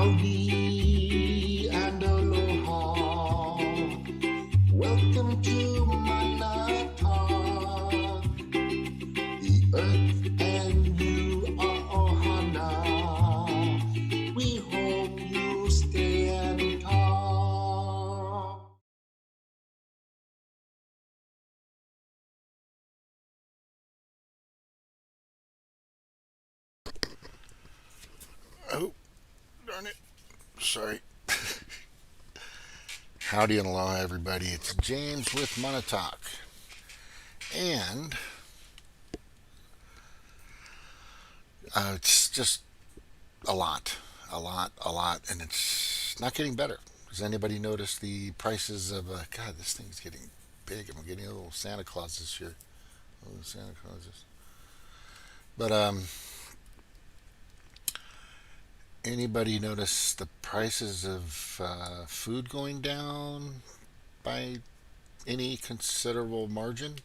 Howdy and aloha. Welcome to Manata. The earth and you are ohana. We hope you stay and talk. Oh, darn it. Sorry. Howdy and aloha, everybody. It's James with Monotalk. And it's just a lot, and it's not getting better. Does anybody notice the prices of, God, this thing's getting big. I'm getting a little Santa Claus this year. Oh, Santa Clauses. But, anybody notice the prices of food going down by any considerable margin?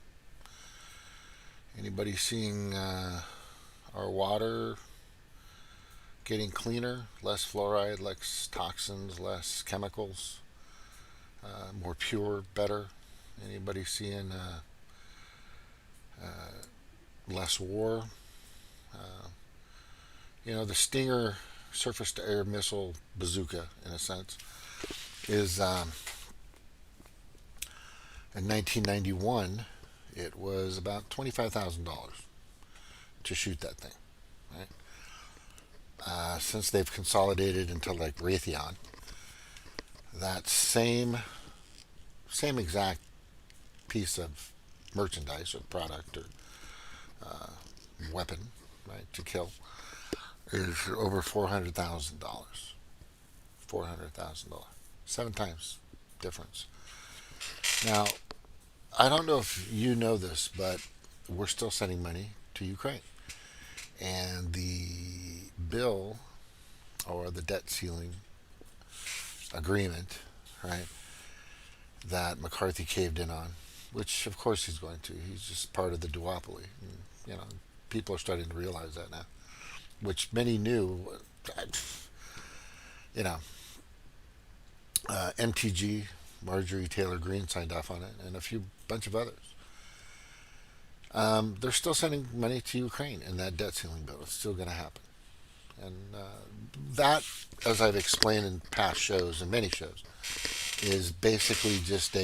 Anybody seeing our water getting cleaner, less fluoride, less toxins, less chemicals, more pure, better? Anybody seeing less war? Uh, the Stinger surface to air missile bazooka, in a sense, is in 1991, it was about $25,000 to shoot that thing. Right? Since they've consolidated into like Raytheon, that same exact piece of merchandise or product or uh, weapon, right, to kill is over $400,000. $400,000, 7 times difference. Now, I don't know if you know this, but we're still sending money to Ukraine, and the bill or the debt ceiling agreement, right, that McCarthy caved in on, which of course he's going to. He's just part of the duopoly. And, people are starting to realize that now, which many knew. You know, MTG, Marjorie Taylor Greene signed off on it, and a few bunch of others. They're still sending money to Ukraine in that debt ceiling bill. It's still going to happen. And that, as I've explained in past shows and many shows, is basically just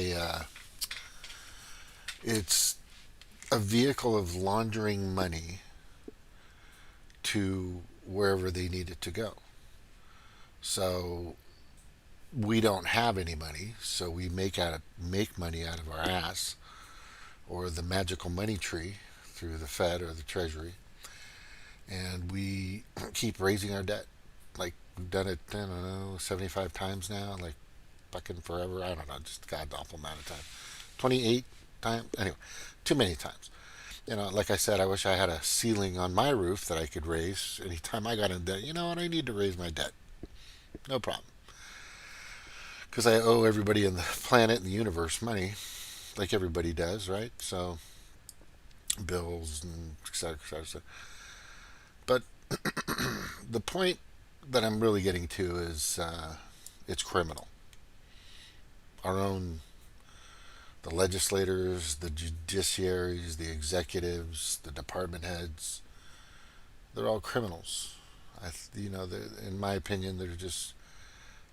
it's a vehicle of laundering money to wherever they need it to go. So we don't have any money, so we make money out of our ass or the magical money tree through the Fed or the Treasury, and we keep raising our debt. Like we've done it, I don't know, 75 times now, like fucking forever. I don't know, just god awful amount of time. 28 times, anyway, too many times. Like I said, I wish I had a ceiling on my roof that I could raise anytime I got in debt. You know what? I need to raise my debt. No problem. Because I owe everybody in the planet and the universe money, like everybody does, right? So, bills and et cetera, et cetera, et cetera. But the point that I'm really getting to is it's criminal. Our own, the legislators, the judiciaries, the executives, the department heads, they're all criminals. In my opinion, they're just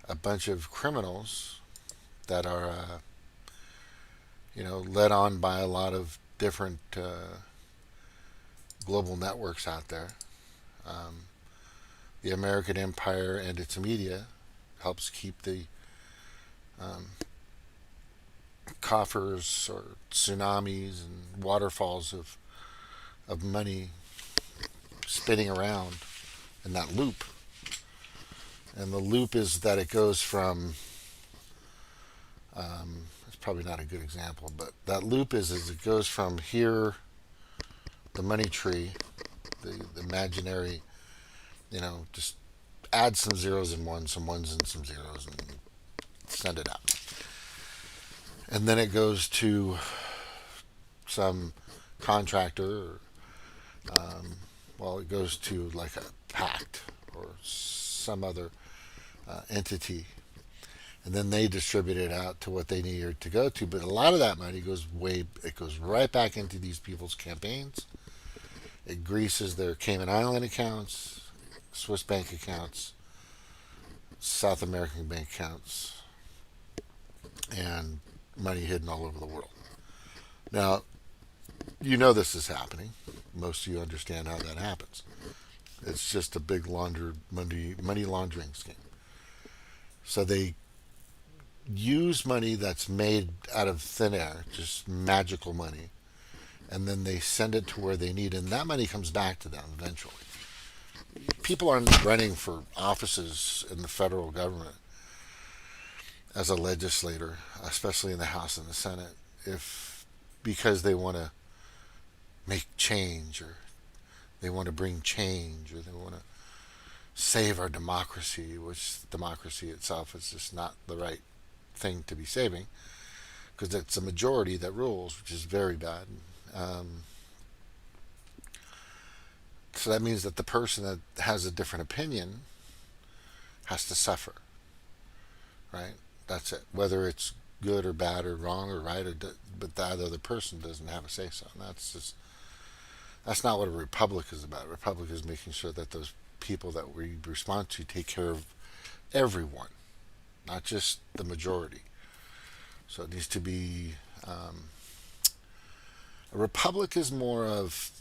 a bunch of criminals that are, led on by a lot of different global networks out there. Um, the American empire and its media helps keep the um, coffers or tsunamis and waterfalls of money spinning around in that loop. And the loop is that it goes from, it's probably not a good example, but that loop is it goes from here, the money tree, the imaginary, just add some zeros and ones, some ones and some zeros, and send it out. And then it goes to some contractor, or, it goes to like a pact or some other entity, and then they distribute it out to what they need it to go to. But a lot of that money it goes right back into these people's campaigns. It greases their Cayman Island accounts, Swiss bank accounts, South American bank accounts, and money hidden all over the world. Now, you know this is happening. Most of you understand how that happens. It's just a big money laundering scheme. So they use money that's made out of thin air, just magical money, and then they send it to where they need it, and that money comes back to them eventually. People aren't running for offices in the federal government as a legislator, especially in the House and the Senate, if because they want to make change, or they want to bring change, or they want to save our democracy, which democracy itself is just not the right thing to be saving, because it's a majority that rules, which is very bad. So that means that the person that has a different opinion has to suffer, right? That's it. Whether it's good or bad or wrong or right, but that other person doesn't have a say so. And that's not what a republic is about. A republic is making sure that those people that we respond to take care of everyone, not just the majority. So it needs to be a republic is more of,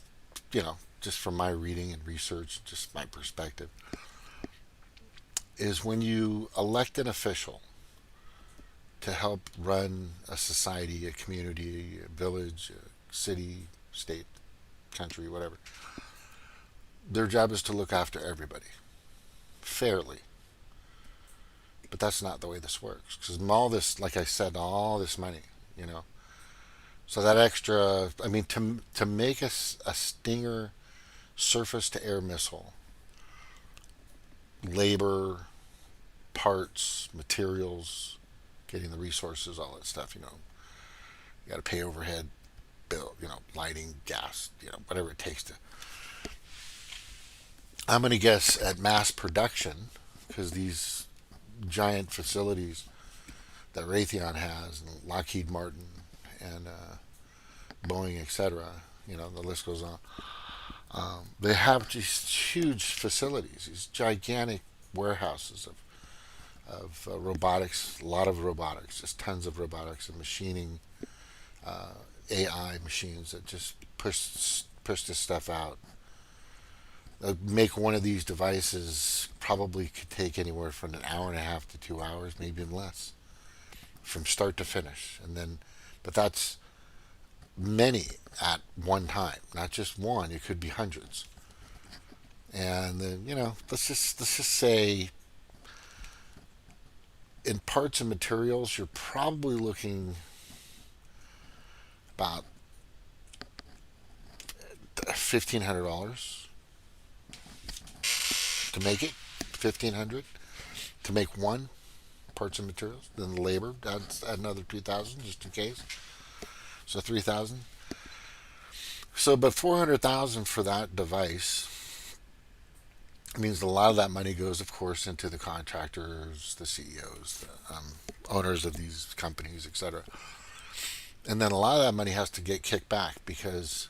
just from my reading and research, just my perspective, is when you elect an official to help run a society, a community, a village, a city, state, country, whatever. Their job is to look after everybody fairly. But that's not the way this works. Because all this, like I said, all this money, So that extra, to make a Stinger surface to air missile, labor, parts, materials, getting the resources, all that stuff, you got to pay overhead, bill, lighting, gas, whatever it takes to. I'm going to guess at mass production, because these giant facilities that Raytheon has, and Lockheed Martin, and Boeing, etc., the list goes on. They have these huge facilities, these gigantic warehouses of robotics, a lot of robotics, just tons of robotics and machining, AI machines that just push this stuff out. Make one of these devices probably could take anywhere from an hour and a half to 2 hours, maybe even less, from start to finish. But that's many at one time, not just one. It could be hundreds. And then, let's just say, in parts and materials, you're probably looking about $1,500 to make it. $1,500 to make one parts and materials. Then the labor, that's another $2,000 just in case. So $3,000. So, but $400,000 for that device means a lot of that money goes, of course, into the contractors, the CEOs, the owners of these companies, etc. And then a lot of that money has to get kicked back, because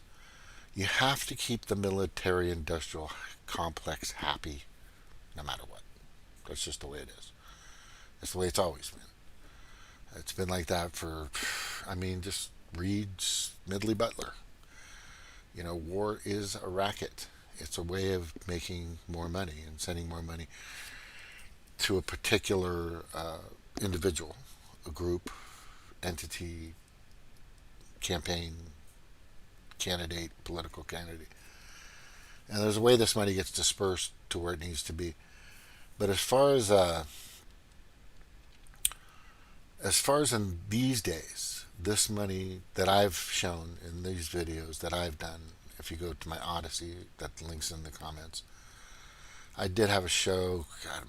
you have to keep the military-industrial complex happy no matter what. That's just the way it is. It's the way it's always been. It's been like that for, just read Smedley Butler. War is a racket. It's a way of making more money and sending more money to a particular individual, a group, entity, campaign, candidate, political candidate. And there's a way this money gets dispersed to where it needs to be. But as far as in these days, this money that I've shown in these videos that I've done, if you go to my Odyssey, that link's in the comments. I did have a show,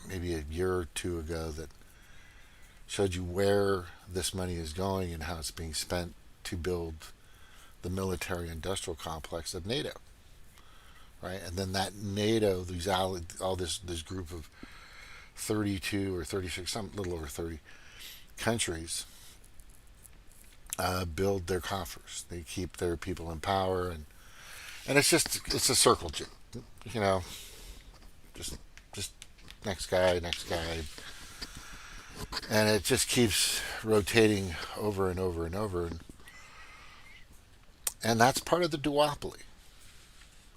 maybe a year or two ago, that showed you where this money is going and how it's being spent to build the military-industrial complex of NATO, right? And then that NATO, all this group of 32 or 36, some little over 30 countries build their coffers. They keep their people in power, and it's a circle, you know, just just next guy, and it just keeps rotating over and over and over, and that's part of the duopoly.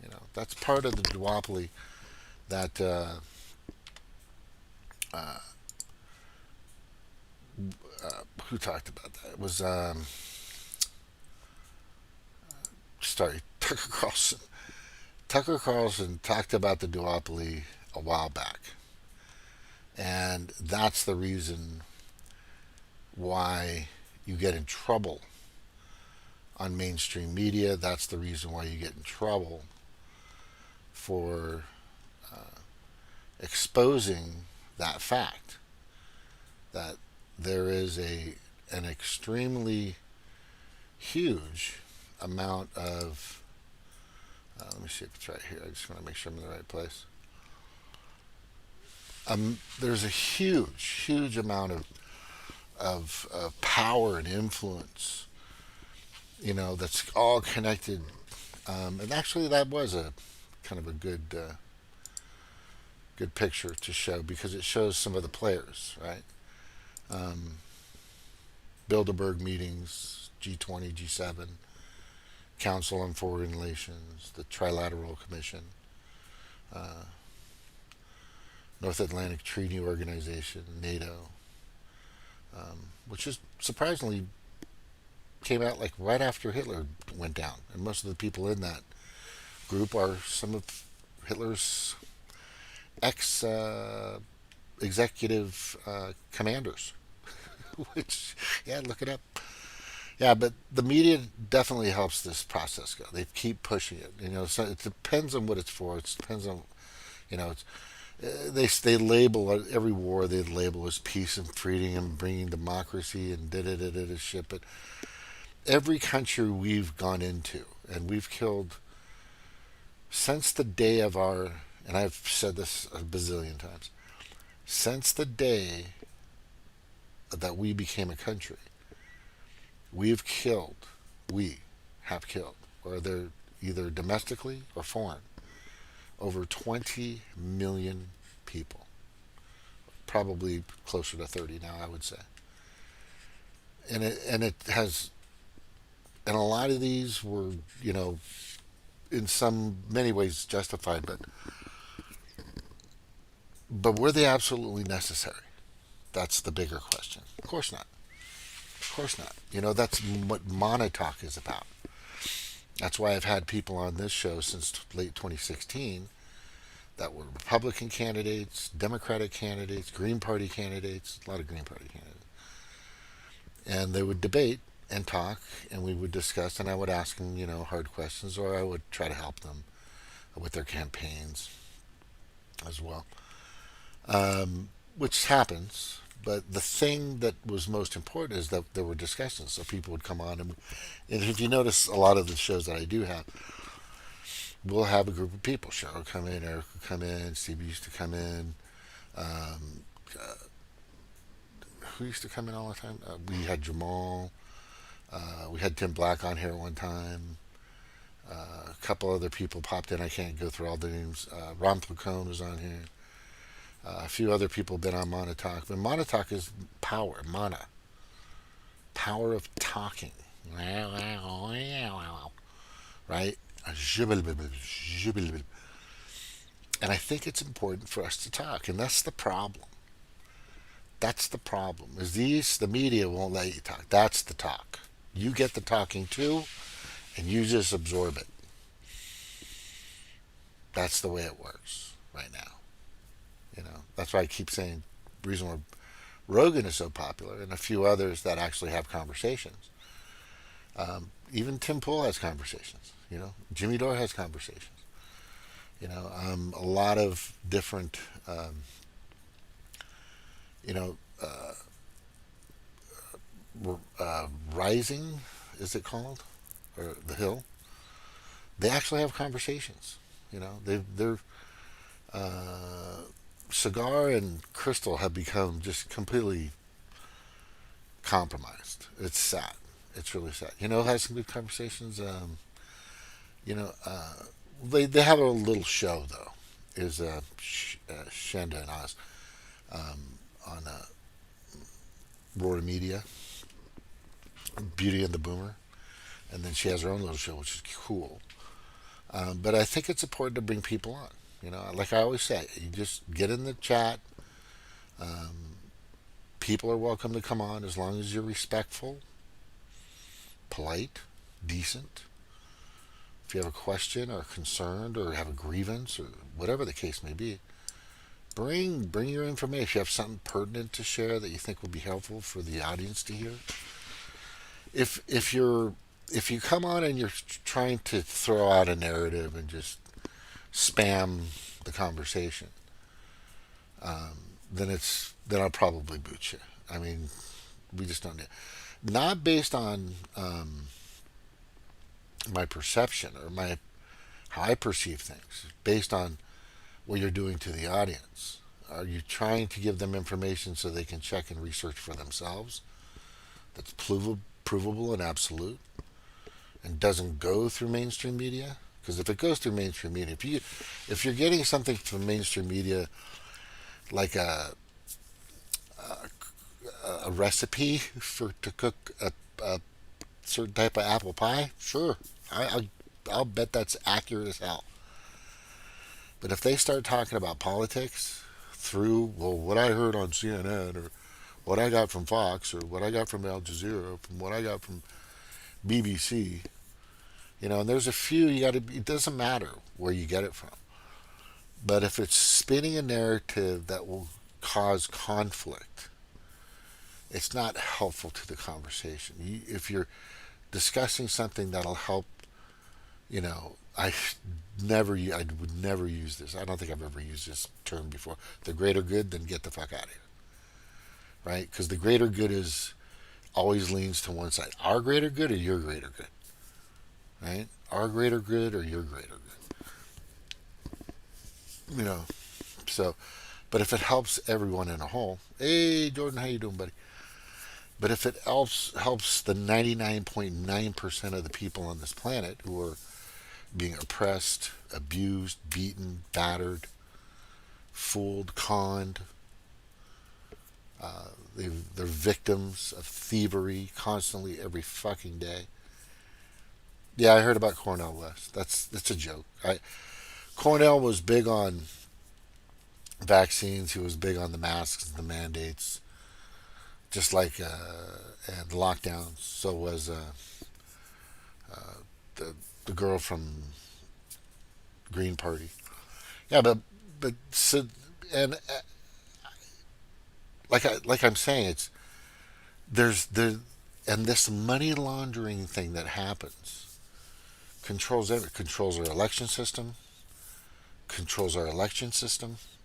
You know, that's part of the duopoly that uh, who talked about that? It was sorry, Tucker Carlson. Tucker Carlson talked about the duopoly a while back, and that's the reason why you get in trouble on mainstream media. That's the reason why you get in trouble for exposing that fact that there is an extremely huge amount of let me see if it's right here. I just want to make sure I'm in the right place. There's a huge amount of power and influence, you know, that's all connected. And actually, that was a kind of a good picture to show because it shows some of the players, right? Um, Bilderberg meetings, G20, G7, Council on Foreign Relations, the Trilateral Commission, uh, North Atlantic Treaty Organization, NATO, which is surprisingly came out like right after Hitler went down, and most of the people in that group are some of Hitler's ex executive commanders. Which, yeah, look it up. Yeah, but the media definitely helps this process go. They keep pushing it. You know, so it depends on what it's for. It depends on, you know, they label every war. They label as peace and freedom and bringing democracy and da shit. But every country we've gone into and we've killed since the day of our, and I've said this a bazillion times, since the day that we became a country, we've killed, we have killed, or they're either domestically or foreign, over 20 million people. Probably closer to 30 now, I would say. And it has, and a lot of these were, you know, in some many ways justified, but were they absolutely necessary? That's the bigger question. Of course not. Of course not. You know, that's what Monotalk is about. That's why I've had people on this show since late 2016 that were Republican candidates, Democratic candidates, Green Party candidates, a lot of Green Party candidates. And they would debate and talk, and we would discuss, and I would ask them, you know, hard questions, or I would try to help them with their campaigns as well, which happens. But the thing that was most important is that there were discussions, so people would come on, and if you notice, a lot of the shows that I do have, we'll have a group of people. Cheryl will come in, Eric will come in, Steve used to come in. Um, who used to come in all the time? We had Jamal. We had Tim Black on here one time. A couple other people popped in. I can't go through all the names. Ron Placone was on here. A few other people have been on Monotalk. But Monotalk is power. Power of talking. Right? And I think it's important for us to talk. And that's the problem. That's the problem. Is the media won't let you talk. That's the talk. You get the talking too, and you just absorb it. That's the way it works right now. You know, that's why I keep saying the reason why Rogan is so popular and a few others that actually have conversations. Even Tim Pool has conversations. You know, Jimmy Dore has conversations. You know, a lot of different, you know, Rising, is it called, or The Hill? They actually have conversations. You know, they're Cigar and Crystal have become just completely compromised. It's sad. It's really sad. Has some good conversations. You know, they have a little show though. Is Shanda and Oz on Roar Media, Beauty and the Boomer, and then she has her own little show, which is cool. But I think it's important to bring people on. Like I always say, you just get in the chat. Um, People are welcome to come on as long as you're respectful, polite, decent. If you have a question or concerned or have a grievance or whatever the case may be, bring your information. If you have something pertinent to share that you think will be helpful for the audience to hear. If you come on and you're trying to throw out a narrative and just spam the conversation, then I'll probably boot you. I mean, we just don't. Not based on my perception or my how I perceive things, based on what you're doing to the audience. Are you trying to give them information so they can check and research for themselves? That's provable and absolute, and doesn't go through mainstream media. Because if it goes through mainstream media, if you're getting something from mainstream media like a recipe for to cook a certain type of apple pie, sure, I'll bet that's accurate as hell. But if they start talking about politics through, well, what I heard on CNN or what I got from Fox or what I got from Al Jazeera, from what I got from BBC, and there's a few you got to. It doesn't matter where you get it from, but if it's spinning a narrative that will cause conflict, it's not helpful to the conversation. If you're discussing something that'll help, I would never use this. I don't think I've ever used this term before. The greater good, then get the fuck out of here, right? Because the greater good is always leans to one side. Our greater good or your greater good, right? Our greater good or your greater good, So, but if it helps everyone in a whole, hey Jordan, how you doing, buddy? But if it helps the 99.9% of the people on this planet who are being oppressed, abused, beaten, battered, fooled, conned, they're victims of thievery constantly every fucking day. Yeah, I heard about Cornell West. That's a joke. Cornell was big on vaccines. He was big on the masks, the mandates, just like and the lockdowns. So was the girl from Green Party. Yeah, but so and like I'm saying, it's there's the and this money laundering thing that happens controls our election system,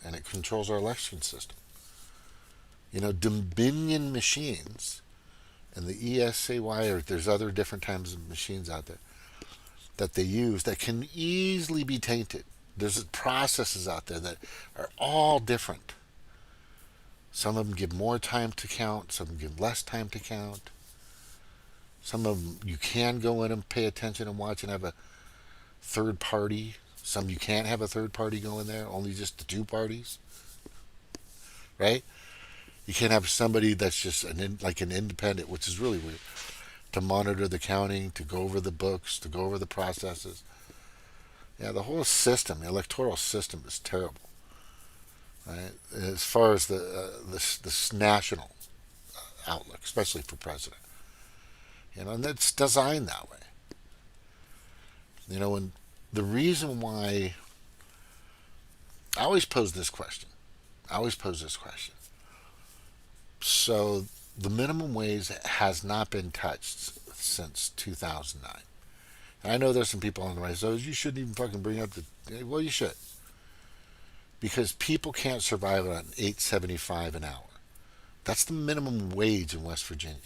and it controls our election system. Dominion machines and the ESAY, or there's other different types of machines out there that they use that can easily be tainted. There's processes out there that are all different. Some of them give more time to count, some give less time to count. Some of them you can go in and pay attention and watch and have a third party. Some you can't have a third party go in there, only just the two parties, right? You can't have somebody that's just like an independent, which is really weird, to monitor the counting, to go over the books, to go over the processes. Yeah, the whole system, the electoral system, is terrible. Right? As far as this national outlook, especially for president, and it's designed that way. And the reason why I always pose this question, So the minimum wage has not been touched since 2009. And I know there's some people on the right, so you shouldn't even fucking bring up well, you should, because people can't survive on $8.75 an hour. That's the minimum wage in West Virginia.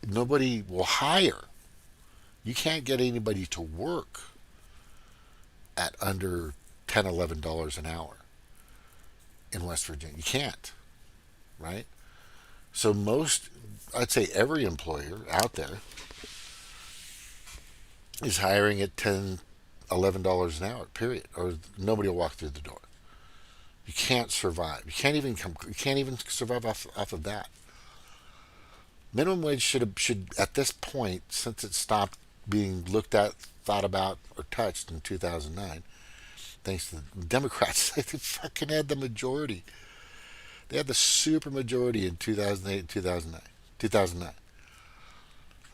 Nobody will hire. You can't get anybody to work at under $10, $11 an hour. in West Virginia. You can't, right? So most, I'd say every employer out there is hiring at $10, $11 an hour, period, or nobody will walk through the door. You can't survive. You can't even come. You can't even survive off of that. Minimum wage should at this point, since it stopped being looked at, thought about, or touched in 2009, thanks to the Democrats, they fucking had the majority. They had the super majority in 2008 and 2009,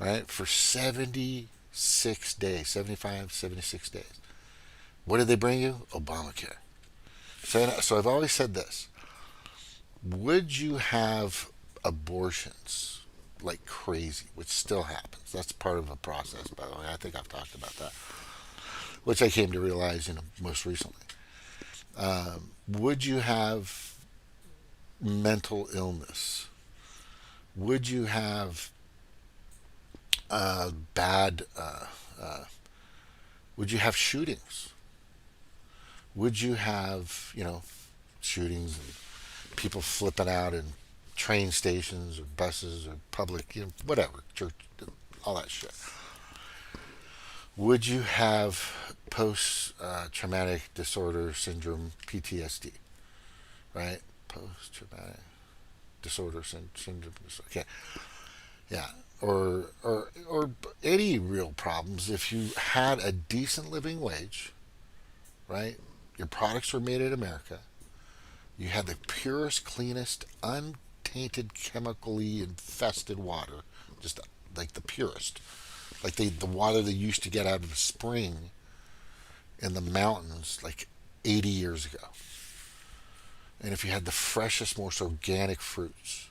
right? For 76 days, 75, 76 days. What did they bring you? Obamacare. So I've always said this. Would you have abortions like crazy, which still happens? That's part of a process, by the way. I think I've talked about that, which I came to realize, most recently. Would you have mental illness? Would you have bad? Would you have shootings? Would you have, shootings and people flipping out in train stations or buses or public, whatever, church, all that shit? Would you have post traumatic disorder syndrome, PTSD, right? Post traumatic disorder syndrome. Okay, yeah, or any real problems if you had a decent living wage, right? Your products were made in America. You had the purest, cleanest, untainted, chemically infested water, just like the purest, like the water they used to get out of a spring in the mountains like 80 years ago. And if you had the freshest, most organic fruits,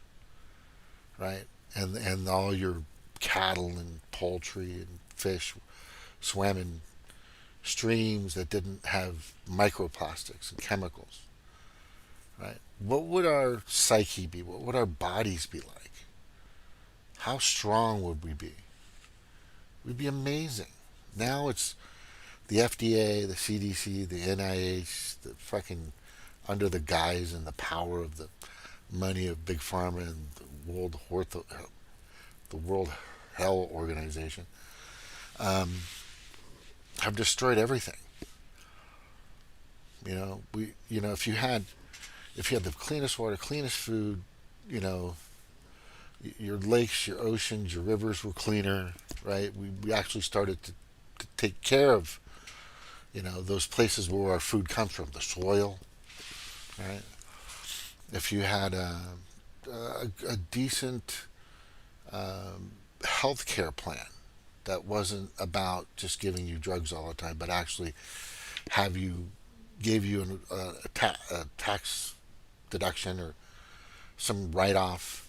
right, and all your cattle and poultry and fish swam in streams that didn't have microplastics and chemicals, right? What would our psyche be? What would our bodies be like? How strong would we be? We'd be amazing. Now it's the FDA, the CDC, the NIH, the fucking under the guise and the power of the money of big pharma and the World Health Organization, have destroyed everything. If you had the cleanest water, cleanest food, your lakes, your oceans, your rivers were cleaner, right? We actually started to take care of, those places where our food comes from, the soil, right? If you had a decent health care plan that wasn't about just giving you drugs all the time, but actually gave you a tax deduction or some write-off,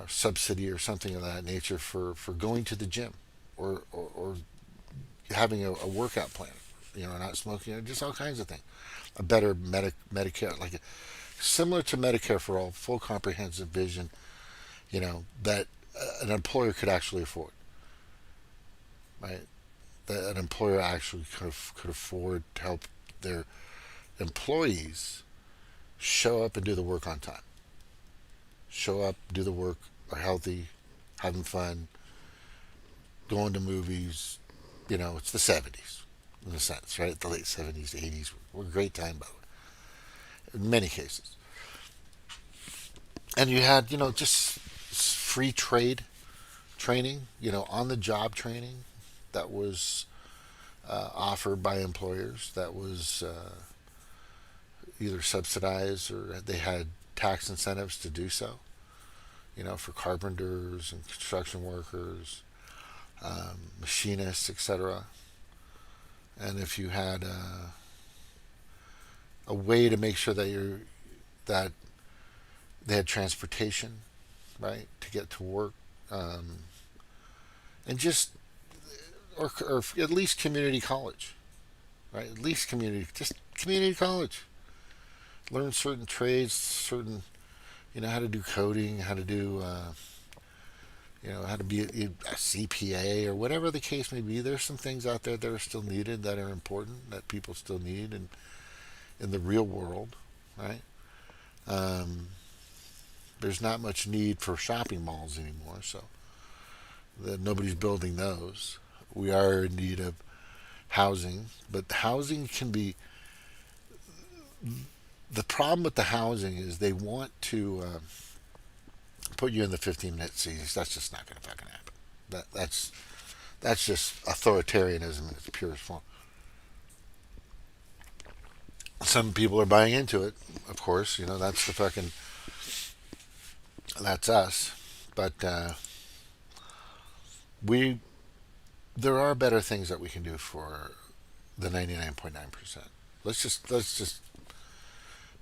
subsidy or something of that nature for going to the gym or having a workout plan, not smoking, just all kinds of things. A better Medicare, like similar to Medicare for all, full comprehensive vision, that an employer could actually afford, right? That an employer actually could afford to help their employees show up and do the work on time. Show up, do the work, are healthy, having fun, going to movies. It's the 70s in a sense, right? The late 70s, 80s were a great time, by the way, in many cases. And you had, just free trade training, on the job training that was offered by employers that was either subsidized or they had tax incentives to do so, for carpenters and construction workers, machinists, etc. And if you had a way to make sure that they had transportation, right, to get to work, and just or at least community college, right? At least community college. Learn certain trades, how to do coding, how to do, how to be a CPA or whatever the case may be. There's some things out there that are still needed, that are important, that people still need in the real world, right? Um, there's not much need for shopping malls anymore, so nobody's building those. We are in need of housing, but housing can be the problem with the housing is they want to put you in the 15-minute seats. That's just not going to fucking happen. That's just authoritarianism in its purest form. Some people are buying into it, of course. You know, that's us. But we there are better things that we can do for the 99.9%. Let's just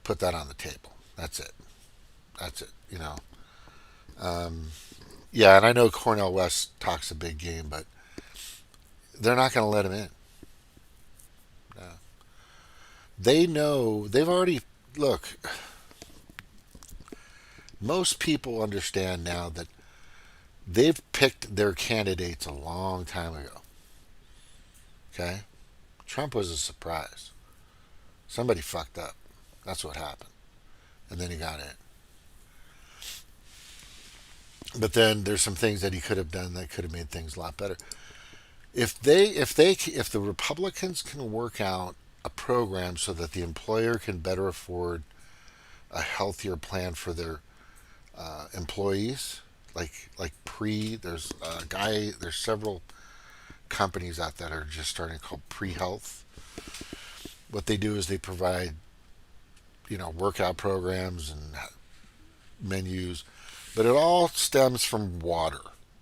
put that on the table. That's it. That's it. You know. Um, yeah, and I know Cornell West talks a big game, but they're not going to let him in. No. They know they've already look. Most people understand now that they've picked their candidates a long time ago. Okay, Trump was a surprise. Somebody fucked up. That's what happened, and then he got in. But then there's some things that he could have done that could have made things a lot better. If the Republicans can work out a program so that the employer can better afford a healthier plan for their employees, there's a guy, there's several companies out that are just starting called pre-health. What they do is they provide workout programs and menus, but it all stems from water.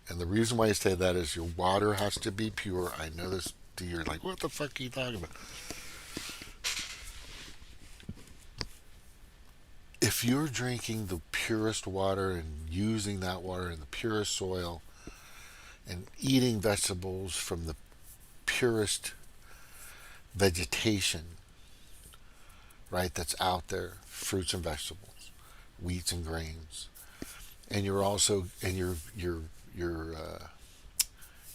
And the reason why I say that is your water has to be pure. I know this. You're like, what the fuck are you talking about? If you're drinking the purest water and using that water in the purest soil and eating vegetables from the purest vegetation, right, that's out there, fruits and vegetables, wheats and grains, and you're also and your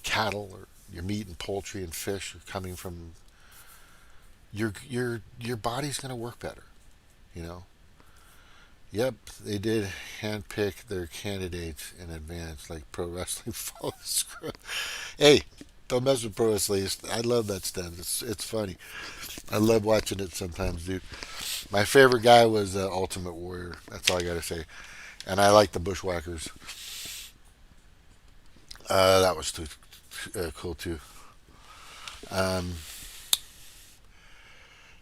cattle or your meat and poultry and fish are coming from your body's going to work better, you know. Yep, they did handpick their candidates in advance, like pro wrestling follows script. Hey, don't mess with pro wrestling. I love that stuff. It's funny. I love watching it sometimes, dude. My favorite guy was Ultimate Warrior. That's all I gotta say. And I like the Bushwhackers. That was too cool too. Um,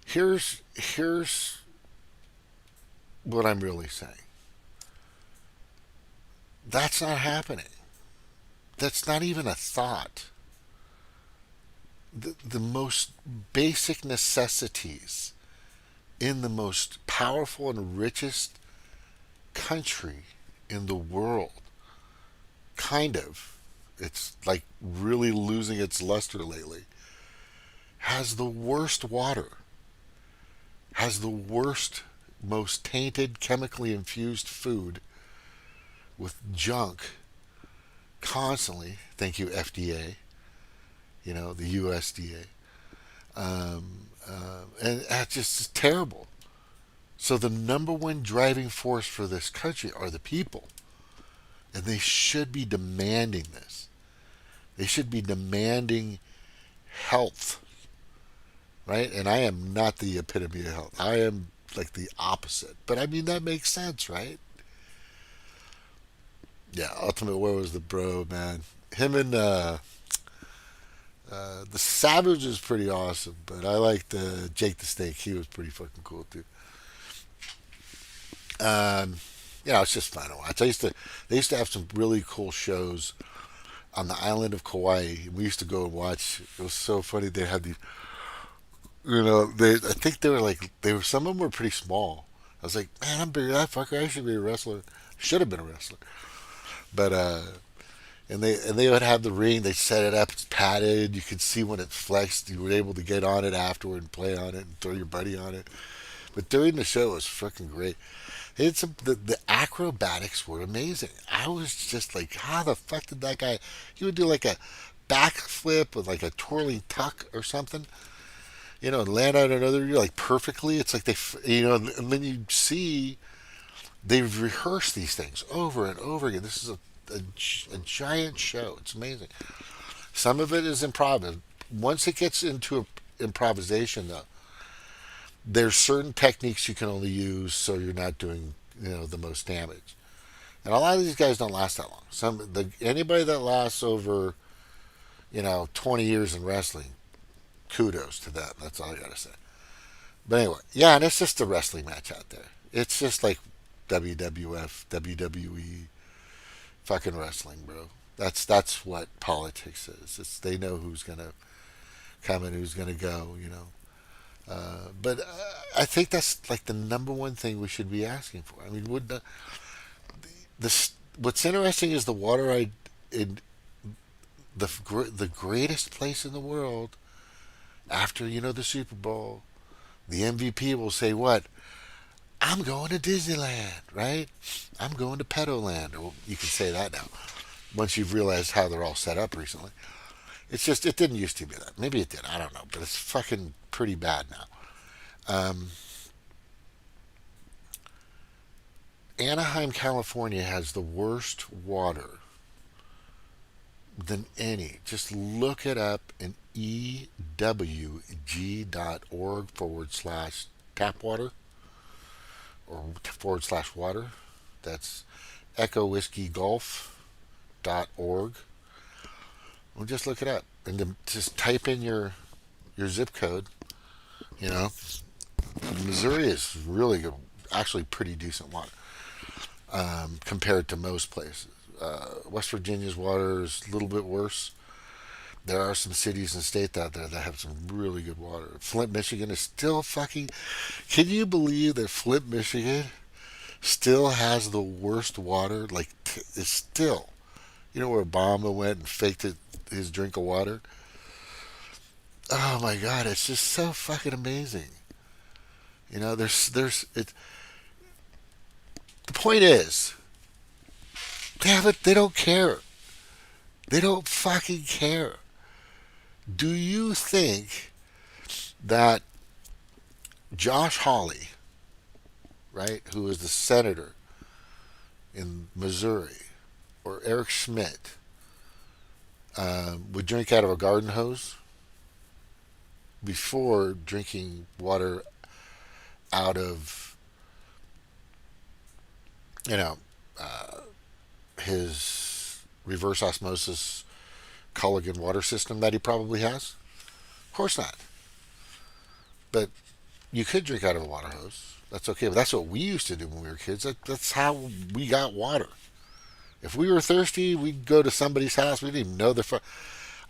here's what I'm really saying. That's not happening. That's not even a thought. The most basic necessities in the most powerful and richest country in the world, kind of, it's like really losing its luster lately, has the worst water, has the worst, most tainted, chemically infused food with junk constantly. Thank you, FDA, the USDA. And that's just terrible. So the number one driving force for this country are the people. And they should be demanding this. They should be demanding health, right? And I am not the epitome of health. I am like the opposite. But I mean, that makes sense, right? Yeah, Ultimate Warrior was the bro, man. Him and the Savage is pretty awesome, but I liked Jake the Snake. He was pretty fucking cool too. Um, it's just fun to watch. They used to have some really cool shows on the island of Kauai. We used to go and watch. It was so funny. They had these, I think some of them were pretty small. I was like, man, I'm bigger than that fucker. I should be a wrestler. Should have been a wrestler. But and they would have the ring. They set it up. It's padded. You could see when it flexed. You were able to get on it afterward and play on it and throw your buddy on it. But during the show, it was freaking great. The acrobatics were amazing. I was just like, how the fuck did that guy? He would do like a backflip with like a twirling tuck or something. and land on another, like perfectly. It's like and then you see they've rehearsed these things over and over again. This is a giant show. It's amazing. Some of it is improv. Once it gets into improvisation, though, there's certain techniques you can only use so you're not doing the most damage. And a lot of these guys don't last that long. Anybody that lasts over 20 years in wrestling, kudos to them. That's all I gotta say. But anyway, yeah, and it's just a wrestling match out there. It's just like WWF, WWE, fucking wrestling, bro. That's what politics is. They know who's gonna come and who's gonna go. But I think that's like the number one thing we should be asking for. I mean, would what's interesting is the water in the greatest place in the world after the Super Bowl, the MVP will say what? I'm going to Disneyland, right? I'm going to Pedoland, or you can say that now. Once you've realized how they're all set up recently, it's just it didn't used to be that. Maybe it did. I don't know, but it's fucking pretty bad now. Um, Anaheim, California has the worst water than any. Just look it up in ewg.org/tap water or /water. That's Echo Whiskey Golf.org. Well, just look it up and then just type in your zip code. You know, Missouri is really good, actually pretty decent water compared to most places. West Virginia's water is a little bit worse. There are some cities and states out there that have some really good water. Flint, Michigan is still fucking. Can you believe that Flint, Michigan still has the worst water? Like, it's still. Where Obama went and faked his drink of water? Oh my God, it's just so fucking amazing. The point is, they don't care. They don't fucking care. Do you think that Josh Hawley, right, who is the senator in Missouri, or Eric Schmidt, would drink out of a garden hose before drinking water out of, his reverse osmosis Culligan water system that he probably has? Of course not. But you could drink out of a water hose. That's okay. But that's what we used to do when we were kids. That's how we got water. If we were thirsty, we'd go to somebody's house. We didn't even know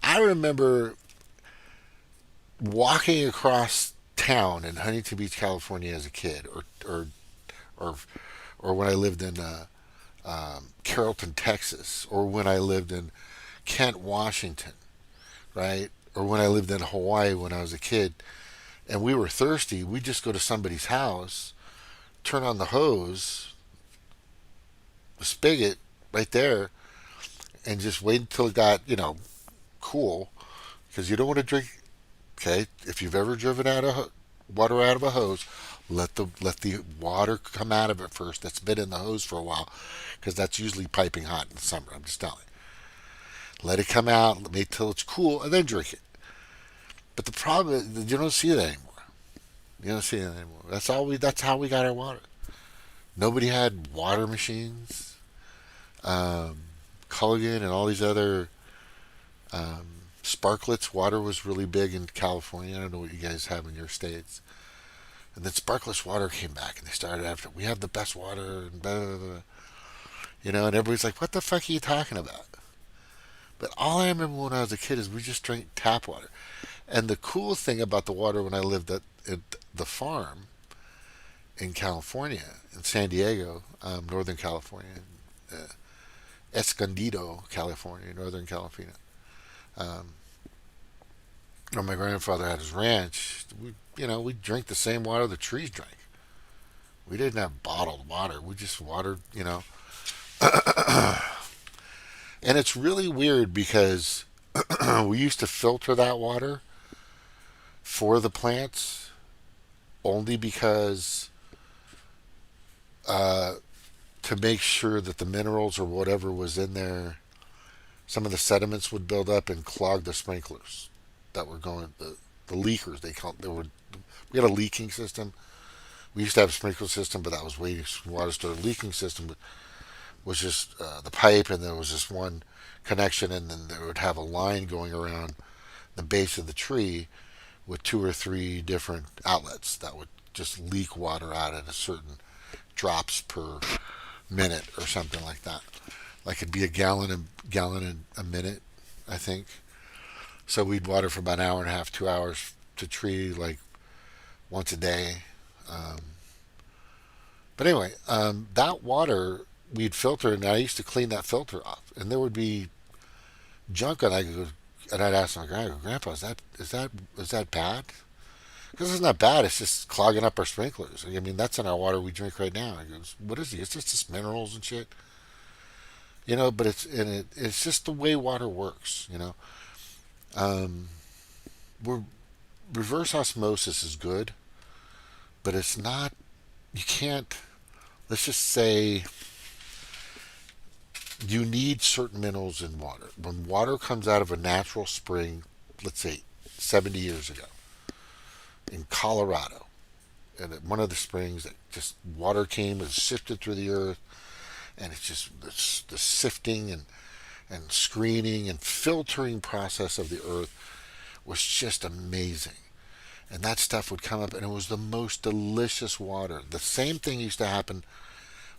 I remember walking across town in Huntington Beach, California, as a kid, or when I lived in Carrollton, Texas, or when I lived in Kent, Washington, right, or when I lived in Hawaii when I was a kid, and we were thirsty, we'd just go to somebody's house, turn on the hose, the spigot right there, and just wait until it got cool, because you don't want to drink. Okay, if you've ever driven water out of a hose, let the water come out of it first. That's been in the hose for a while, because that's usually piping hot in the summer. I'm just telling you. Let it come out, wait till it's cool, and then drink it. But the problem is you don't see that anymore. You don't see that anymore. That's how we got our water. Nobody had water machines. Culligan and all these other Sparklets. Water was really big in California. I don't know what you guys have in your states. And then Sparklets water came back, and they started after, we have the best water, and blah, blah, blah. And everybody's like, what the fuck are you talking about? But all I remember when I was a kid is we just drank tap water. And the cool thing about the water when I lived at the farm in California, in San Diego, Northern California, Escondido, California, Northern California, where my grandfather had his ranch, we drank the same water the trees drank. We didn't have bottled water. We just watered, And it's really weird because we used to filter that water, for the plants only because uh, to make sure that the minerals or whatever was in there, some of the sediments would build up and clog the sprinklers that were going, the leakers, they call it. We had a leaking system. We used to have a sprinkler system, but that was waste water storage. Leaking system was just the pipe, and there was just one connection, and then there would have a line going around the base of the tree with two or three different outlets that would just leak water out at a certain drops per minute or something like that. Like it'd be a minute, I think. So we'd water for about an hour and a half, 2 hours to tree, like once a day. Um, but anyway, that water we'd filter, and I used to clean that filter off, and there would be junk, and I'd ask my grandpa, is that bad? Because it's not bad. It's just clogging up our sprinklers. I mean, that's in our water we drink right now. He goes, what is it? It's just minerals and shit. But it's just the way water works. Um, we're, reverse osmosis is good, but it's not. You can't. Let's just say you need certain minerals in water. When water comes out of a natural spring, let's say 70 years ago in Colorado, and at one of the springs, that just water came and sifted through the earth, and it's just the sifting and screening and filtering process of the earth was just amazing. And that stuff would come up, and it was the most delicious water. The same thing used to happen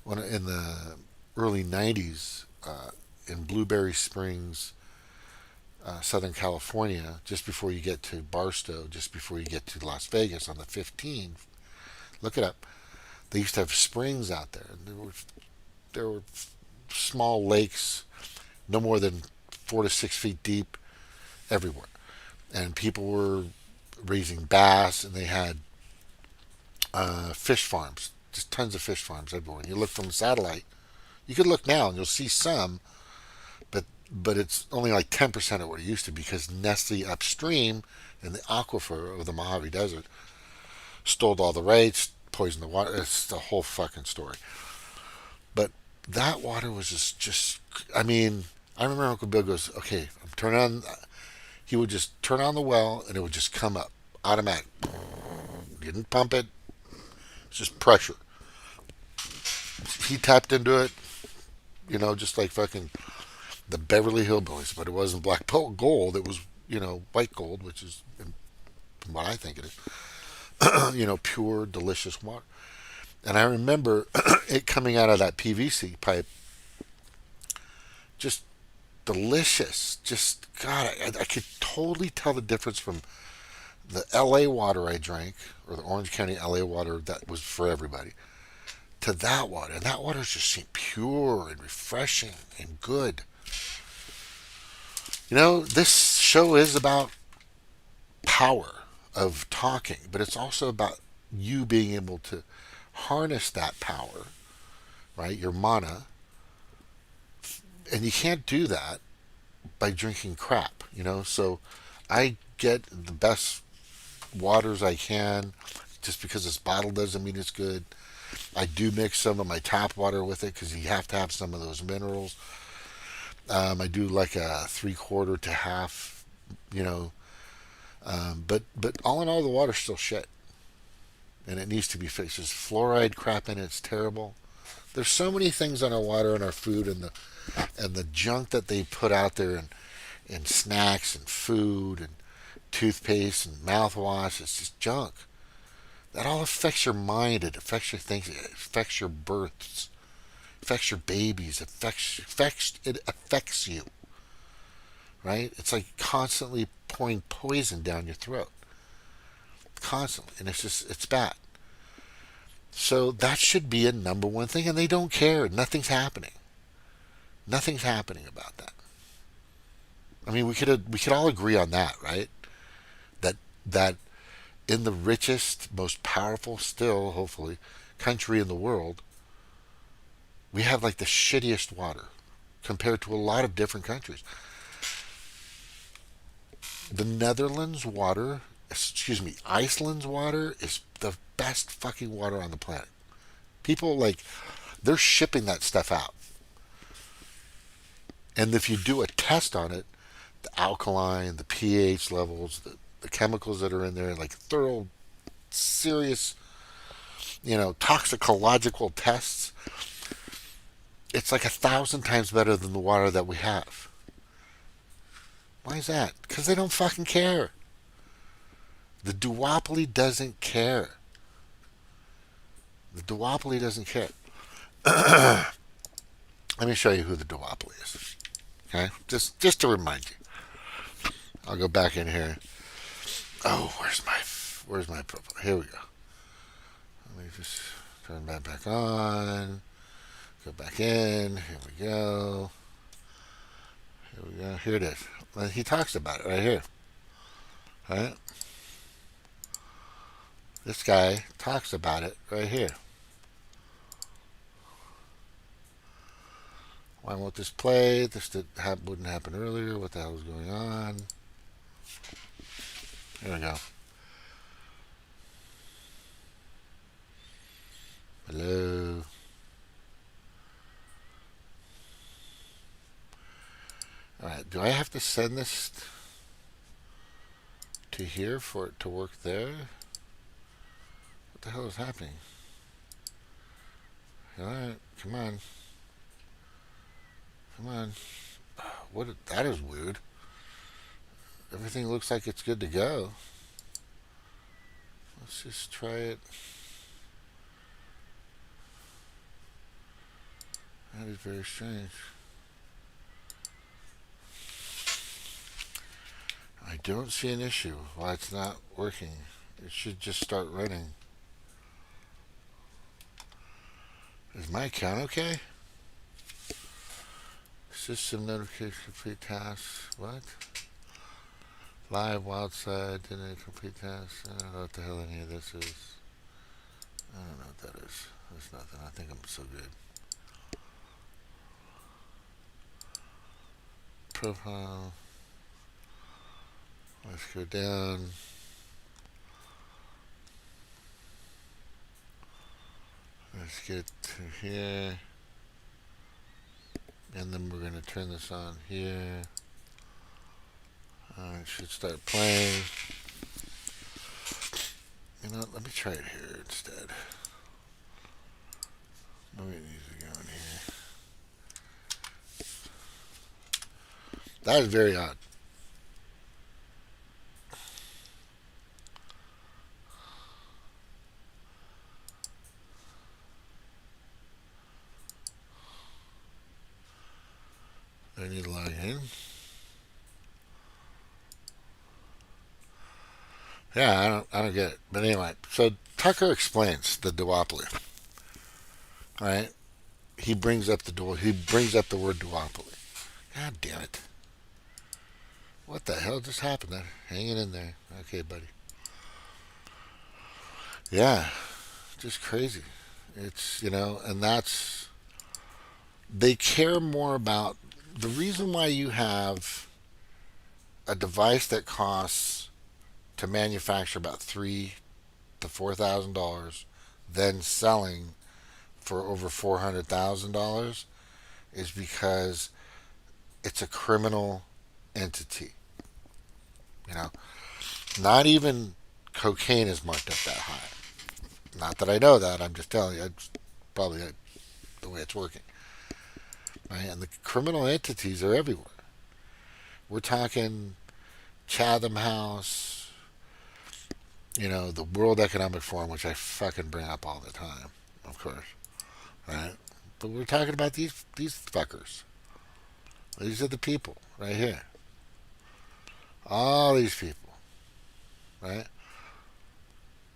when in the early 90s in Blueberry Springs, Southern California, just before you get to Barstow, just before you get to Las Vegas on the 15th. Look it up. They used to have springs out there. And there were small lakes, no more than 4 to 6 feet deep, everywhere. And people were raising bass, and they had fish farms, just tons of fish farms everywhere. And you look from a satellite, you could look now and you'll see some, but it's only like 10% of what it used to be, because Nestle upstream in the aquifer of the Mojave Desert stole all the rights, poisoned the water. It's the whole fucking story. But that water was just I mean, I remember Uncle Bill goes, okay, I'm turning on. He would just turn on the well, and it would just come up automatic. Didn't pump it. It's just pressure. He tapped into it, just like fucking the Beverly Hillbillies, but it wasn't black gold. It was, white gold, which is, from what I think it is, pure, delicious water. And I remember it coming out of that PVC pipe, just delicious. Just, God, I could totally tell the difference from the LA water I drank, or the Orange County LA water that was for everybody, to that water. And that water just seemed pure and refreshing and good. This show is about power of talking, but it's also about you being able to harness that power, right? Your mana. And you can't do that by drinking crap, So I get the best waters I can. Just because it's bottled doesn't mean it's good. I do mix some of my tap water with it because you have to have some of those minerals. I do like a 3/4 to half, but all in all, the water's still shit, and it needs to be fixed. There's fluoride crap in it. It's terrible. There's so many things on our water and our food, and the junk that they put out there, and snacks and food and toothpaste and mouthwash. It's just junk. That all affects your mind. It affects your things. It affects your births. It affects your babies. It affects you. Right? It's like constantly pouring poison down your throat. Constantly. And it's bad. So that should be a number one thing, and they don't care. Nothing's happening. Nothing's happening about that. I mean, we could all agree on that, right? That in the richest, most powerful, still hopefully, country in the world, we have like the shittiest water compared to a lot of different countries. The Netherlands water excuse me, Iceland's water is the best fucking water on the planet. People like they're shipping that stuff out. And if you do a test on it, the alkaline, the pH levels, the chemicals that are in there, like thorough, serious, toxicological tests, it's like 1,000 times better than the water that we have. Why is that? Because they don't fucking care. The duopoly doesn't care. The duopoly doesn't care. Let me show you who the duopoly is. Okay, just to remind you. I'll go back in here. Oh, where's my profile? Here we go. Let me just turn that back on. Go back in. Here we go. Here we go. Here it is. He talks about it right here. All right. This guy talks about it right here. Why won't this play? This wouldn't happen earlier. What the hell is going on? Here we go. Hello. Alright, do I have to send this to here for it to work there? What the hell is happening? Alright, come on. Come on. That is weird. Everything looks like it's good to go. Let's just try it. That is very strange. I don't see an issue why it's not working. It should just start running. Is my account okay? System notification complete tasks. What? Live wildside didn't complete tasks. I don't know what the hell any of this is. I don't know what that is. There's nothing. I think I'm so good. Profile. Let's go down. Let's get to here. And then we're going to turn this on here. It should start playing. You know what? Let me try it here instead. Nobody needs to go in here. That is very odd. I need to log in. Yeah, I don't get it. But anyway, so Tucker explains the duopoly. All right, he brings up the word duopoly. God damn it! What the hell just happened there? Hanging in there. Okay, buddy. Yeah, just crazy. It's and they care more about the reason why you have a device that costs to manufacture about $3,000 to $4,000, then selling for over $400,000 is because it's a criminal entity. Not even cocaine is marked up that high. Not that I know that. I'm just telling you. It's probably the way it's working. Right? And the criminal entities are everywhere. We're talking Chatham House, the World Economic Forum, which I fucking bring up all the time, of course, right? But we're talking about these fuckers. These are the people right here. All these people, right?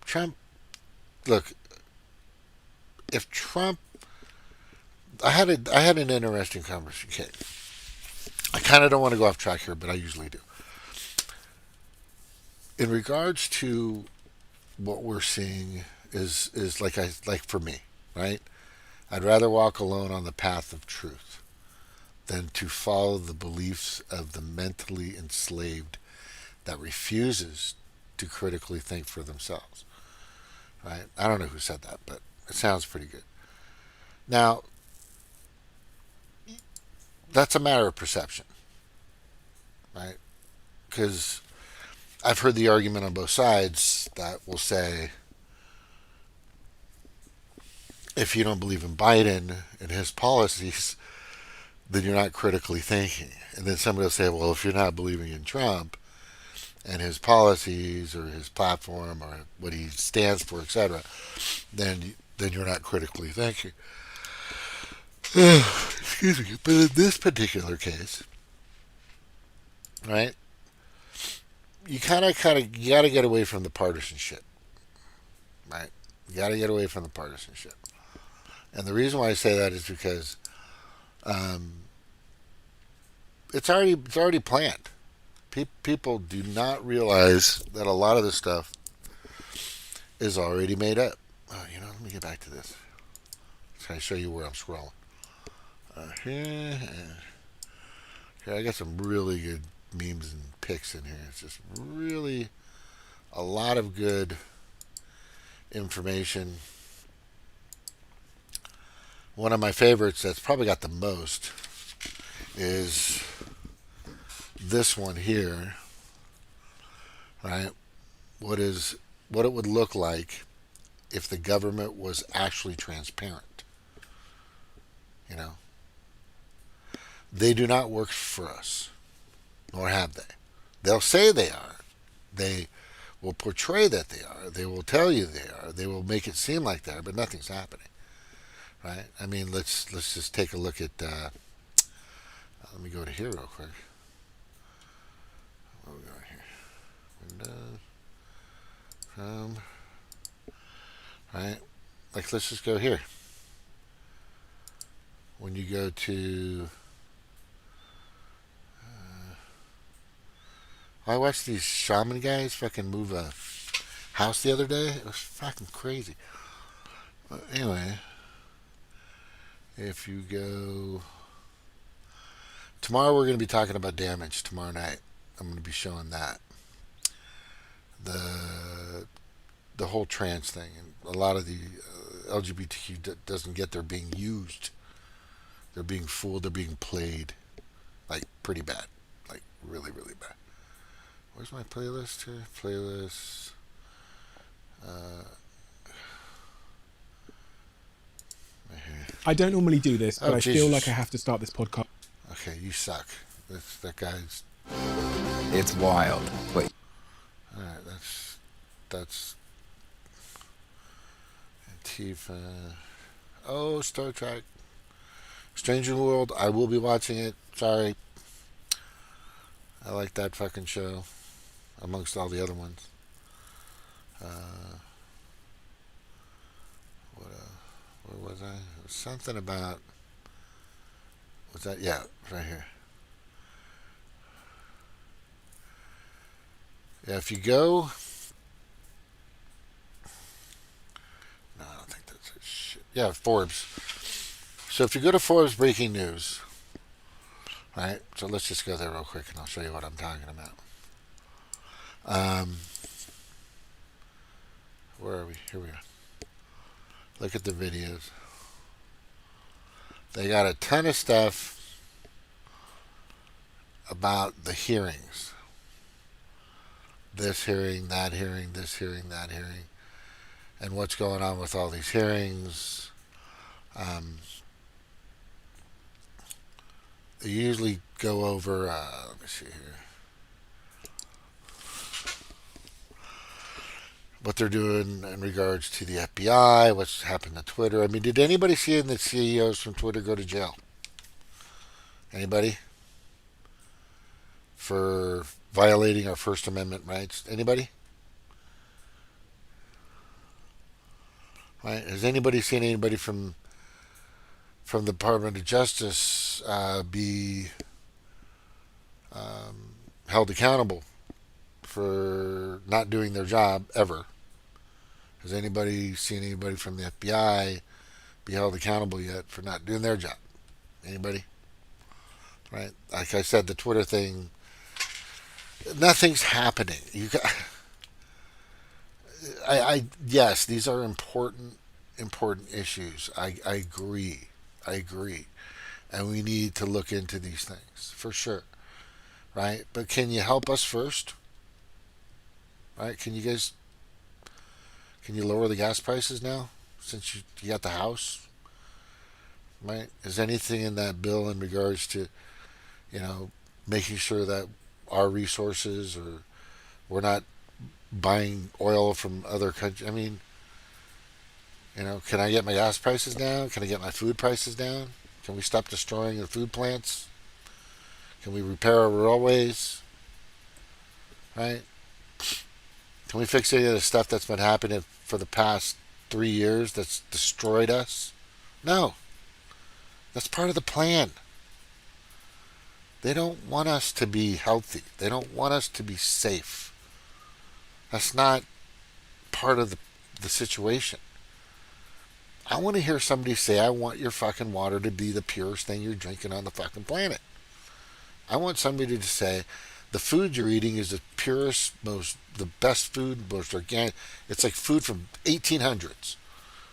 Trump, look, if Trump, I had an interesting conversation. Okay. I kind of don't want to go off track here, but I usually do. In regards to what we're seeing is like for me, right? I'd rather walk alone on the path of truth than to follow the beliefs of the mentally enslaved that refuses to critically think for themselves. Right? I don't know who said that, but it sounds pretty good. Now, that's a matter of perception, right? Because I've heard the argument on both sides that will say, if you don't believe in Biden and his policies, then you're not critically thinking. And then somebody will say, well, if you're not believing in Trump and his policies or his platform or what he stands for, etc., then you're not critically thinking. Excuse me. But in this particular case, right, you got to get away from the partisanship, right? You got to get away from the partisanship. And the reason why I say that is because it's already planned. People do not realize that a lot of this stuff is already made up. Oh, let me get back to this. Can I show you where I'm scrolling? Here, I got some really good memes and pics in here. It's just really a lot of good information. One of my favorites that's probably got the most is this one here, right? What it would look like if the government was actually transparent. They do not work for us, nor have they. They'll say they are. They will portray that they are. They will tell you they are. They will make it seem like they are, but nothing's happening, right? I mean, let's just take a look at. Let me go to here real quick. Where are we going here? Windows, right? Like, let's just go here. When you go to, I watched these shaman guys fucking move a house the other day. It was fucking crazy. But anyway, if you go, tomorrow we're going to be talking about damage. Tomorrow night, I'm going to be showing that the whole trans thing, and a lot of the LGBTQ doesn't get they're being used. They're being fooled. They're being played, like, pretty bad, like really, really bad. Where's my playlist here? Playlist. Right here. I don't normally do this, but I Jesus. feel like I have to start this podcast. Okay, you suck. That guy's. It's wild. But All right, that's Antifa. Oh, Star Trek. Stranger World. I will be watching it. Sorry. I like that fucking show, amongst all the other ones. Where was I? It was something about. Was that? Yeah, right here. Yeah, if you go. No, I don't think that's it. Shit. Yeah, Forbes. So if you go to Forbes Breaking News, right? So let's just go there real quick, and I'll show you what I'm talking about. Where are we? Here we are. Look at the videos. They got a ton of stuff about the hearings. This hearing, that hearing, this hearing, that hearing, and what's going on with all these hearings. They usually go over, let me see here, what they're doing in regards to the FBI, what's happened to Twitter. I mean, did anybody see the CEOs from Twitter go to jail? Anybody? For violating our First Amendment rights? Anybody? Right? Has anybody seen anybody from the Department of Justice be held accountable for not doing their job ever? Has anybody seen anybody from the FBI be held accountable yet for not doing their job? Anybody? Right? Like I said, the Twitter thing, nothing's happening. yes, these are important issues. I agree. I agree. And we need to look into these things for sure. Right? But can you help us first? Right? Can you lower the gas prices now since you got the house? Right? Is anything in that bill in regards to, you know, making sure that our resources, or we're not buying oil from other countries? I mean, can I get my gas prices down? Can I get my food prices down? Can we stop destroying the food plants? Can we repair our railways? Right? Can we fix any of the stuff that's been happening for the past 3 years that's destroyed us? No. That's part of the plan. They don't want us to be healthy. They don't want us to be safe. That's not part of the situation. I want to hear somebody say, I want your fucking water to be the purest thing you're drinking on the fucking planet. I want somebody to say, the food you're eating is the purest, the best food, most organic. It's like food from 1800s.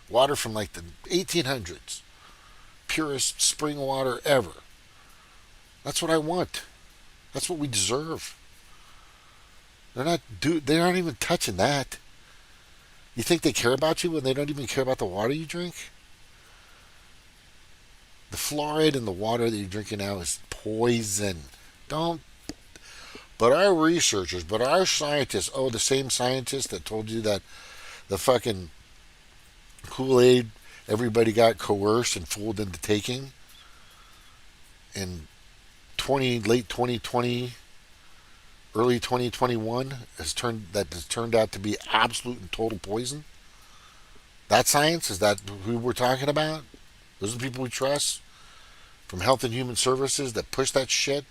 Water from like the 1800s. Purest spring water ever. That's what I want. That's what we deserve. They aren't even touching that. You think they care about you when they don't even care about the water you drink? The fluoride in the water that you're drinking now is poison. Don't. But our scientists, the same scientists that told you that the fucking Kool-Aid everybody got coerced and fooled into taking in late 2020, early 2021 has turned out to be absolute and total poison. That science, is that who we're talking about? Those are the people we trust from Health and Human Services that push that shit,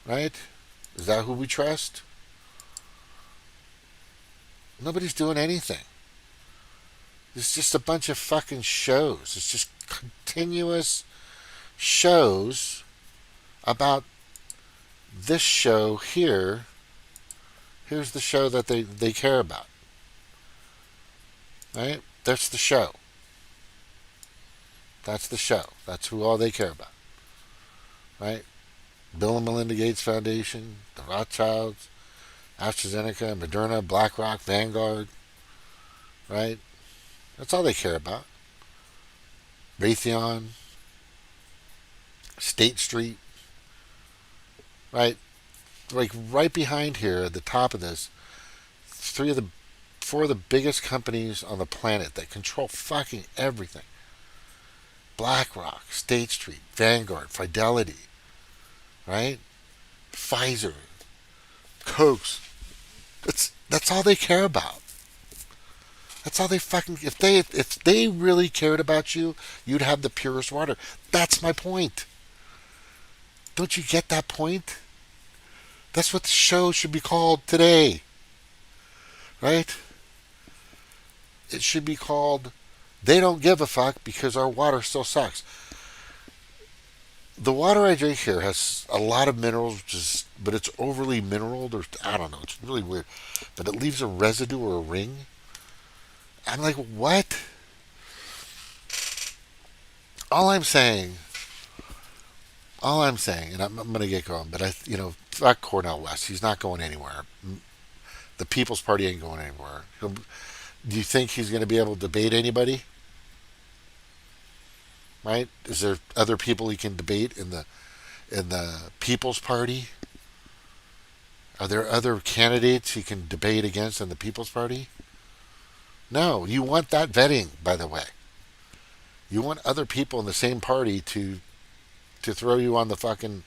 right? Is that who we trust? Nobody's doing anything. It's just a bunch of fucking shows. It's just continuous shows about this show here. Here's the show that they care about. Right? That's the show. That's the show. That's who all they care about. Right? Bill and Melinda Gates Foundation, the Rothschilds, AstraZeneca, Moderna, BlackRock, Vanguard. Right? That's all they care about. Raytheon, State Street. Right? Like right behind here at the top of this, four of the biggest companies on the planet that control fucking everything. BlackRock, State Street, Vanguard, Fidelity, right? Pfizer, Cokes. That's all they care about. That's all they fucking. If they really cared about you, you'd have the purest water. That's my point. Don't you get that point? That's what the show should be called today, right? It should be called "They Don't Give a Fuck Because Our Water Still Sucks." The water I drink here has a lot of minerals, but it's overly mineraled, or I don't know. It's really weird, but it leaves a residue or a ring. I'm like, what? All I'm saying, and I'm going to get going, but fuck Cornel West. He's not going anywhere. The People's Party ain't going anywhere. Do you think he's going to be able to debate anybody? Right? Is there other people he can debate in the People's Party? Are there other candidates he can debate against in the People's Party? No. You want that vetting, by the way. You want other people in the same party to throw you on the fucking,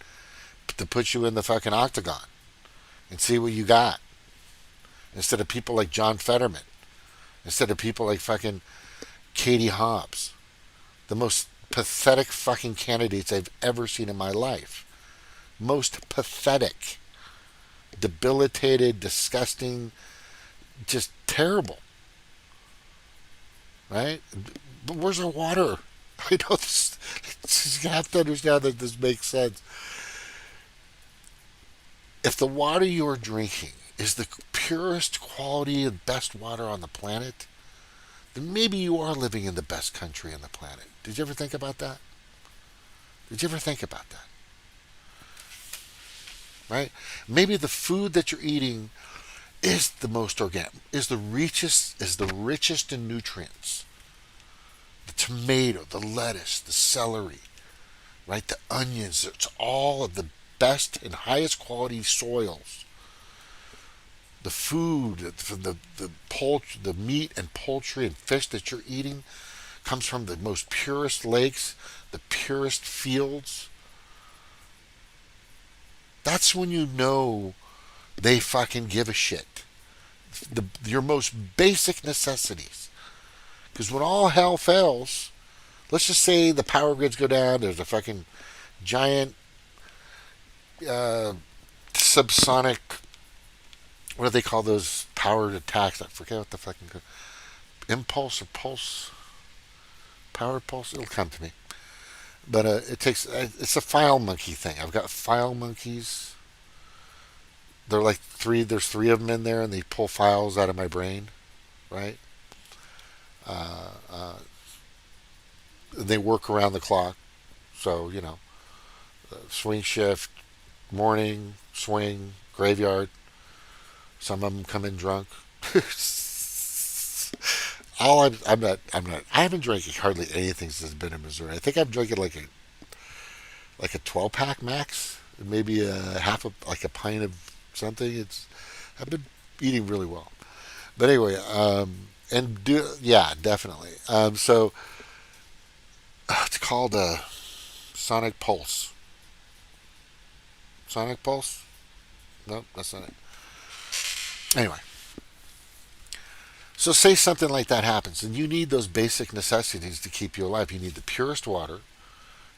to put you in the fucking octagon and see what you got. Instead of people like John Fetterman. Instead of people like fucking Katie Hobbs. The most pathetic fucking candidates I've ever seen in my life. Most pathetic. Debilitated, disgusting, just terrible. Right? But where's our water? I know this. You have to understand that this makes sense. If the water you're drinking is the purest quality and best water on the planet, then maybe you are living in the best country on the planet. Did you ever think about that? Did you ever think about that? Right? Maybe the food that you're eating is the most organic, is the richest in nutrients. The tomato, the lettuce, the celery, right? The onions, it's all of the best and highest quality soils. The food, the poultry, the meat and poultry and fish that you're eating comes from the most purest lakes, the purest fields. That's when you know they fucking give a shit. Your most basic necessities. Because when all hell fails, let's just say the power grids go down, there's a fucking giant subsonic, what do they call those powered attacks? I forget what the fucking impulse or pulse, power pulse. It'll come to me. But it's a file monkey thing. I've got file monkeys. They're like there's three of them in there, and they pull files out of my brain, right? They work around the clock. So, swing shift, morning, swing, graveyard. Some of them come in drunk. I haven't drank hardly anything since I've been in Missouri. I think I'm drinking like a 12 pack max, maybe like a pint of something. I've been eating really well. But anyway, definitely. So it's called a Sonic Pulse. Sonic Pulse? Nope, that's not it. Anyway. So say something like that happens, and you need those basic necessities to keep you alive. You need the purest water.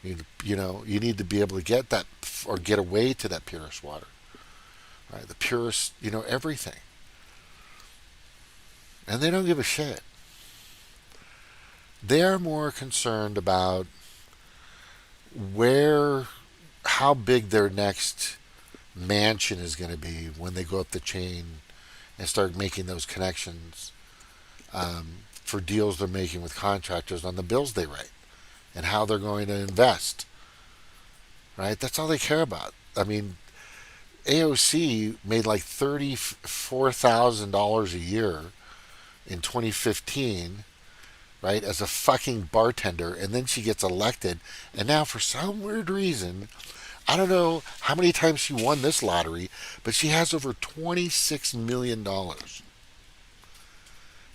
You need to be able to get that or get away to that purest water. Right? The purest, everything. And they don't give a shit. They're more concerned about how big their next mansion is going to be when they go up the chain and start making those connections for deals they're making with contractors on the bills they write and how they're going to invest. Right? That's all they care about. I mean, AOC made like $34,000 a year in 2015, right, as a fucking bartender, and then she gets elected, and now for some weird reason, I don't know how many times she won this lottery, but she has over $26 million.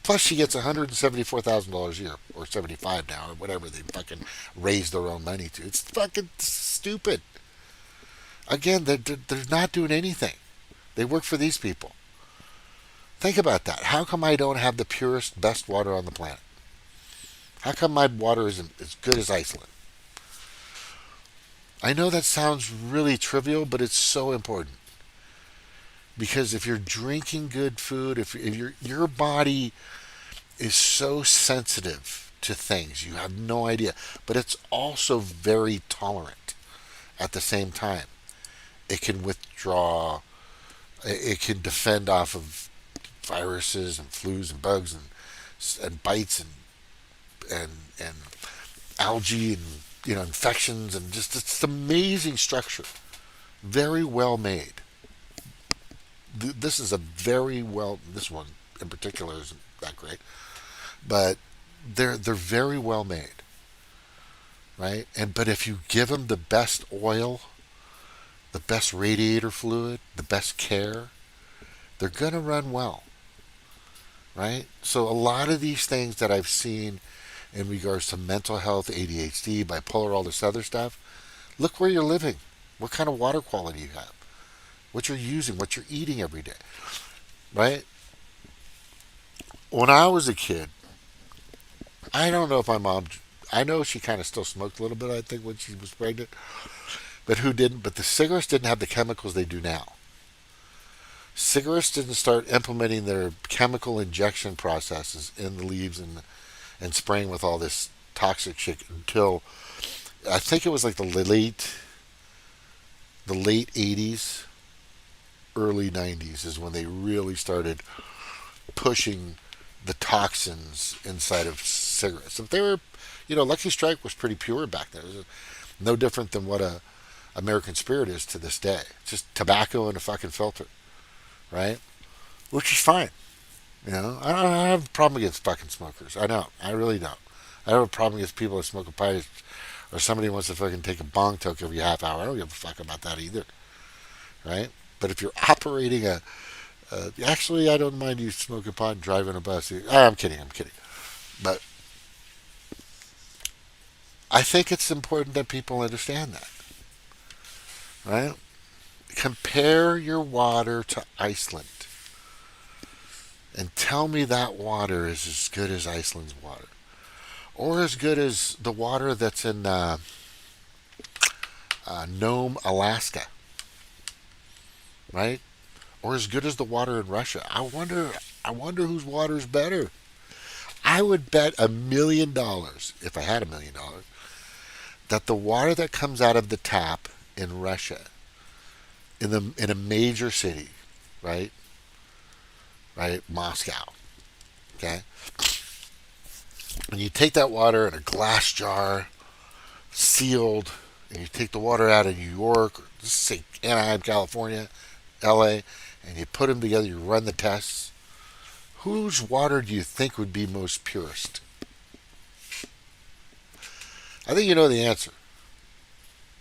Plus she gets $174,000 a year, or 75 now, or whatever they fucking raise their own money to. It's fucking stupid. Again, they're not doing anything. They work for these people. Think about that. How come I don't have the purest, best water on the planet? How come my water isn't as good as Iceland? I know that sounds really trivial, but it's so important. Because if you're drinking good food, if your body is so sensitive to things, you have no idea. But it's also very tolerant at the same time. It can withdraw, it can defend off of viruses and flus and bugs and bites and algae and infections, and just it's amazing structure, very well made. This is this one in particular isn't that great, but they're very well made, right? But if you give them the best oil, the best radiator fluid, the best care, they're gonna run well. Right? So a lot of these things that I've seen in regards to mental health, ADHD, bipolar, all this other stuff, look where you're living, what kind of water quality you have, what you're using, what you're eating every day. Right? When I was a kid, I don't know if my mom, I know she kind of still smoked a little bit, I think, when she was pregnant, but who didn't? But the cigarettes didn't have the chemicals they do now. Cigarettes didn't start implementing their chemical injection processes in the leaves and spraying with all this toxic shit until I think it was like the late 80s, early 90s is when they really started pushing the toxins inside of cigarettes. If they were, Lucky Strike was pretty pure back then. It was no different than what a American Spirit is to this day. It's just tobacco in a fucking filter, right? Which is fine. I don't have a problem against fucking smokers. I don't. I really don't. I have a problem against people that smoke a pipe or somebody wants to fucking take a bong toke every half hour. I don't give a fuck about that either, right? But if you're operating actually, I don't mind you smoking pot and driving a bus. I'm kidding. But I think it's important that people understand that, right? Compare your water to Iceland and tell me that water is as good as Iceland's water, or as good as the water that's in Nome, Alaska, right? Or as good as the water in Russia. I wonder whose water is better. I would bet $1 million, if I had $1 million, that the water that comes out of the tap in Russia, in a major city, right, Moscow, okay, and you take that water in a glass jar, sealed, and you take the water out of New York, or let's say Anaheim, California, LA, and you put them together, you run the tests, whose water do you think would be most purest? I think you know the answer.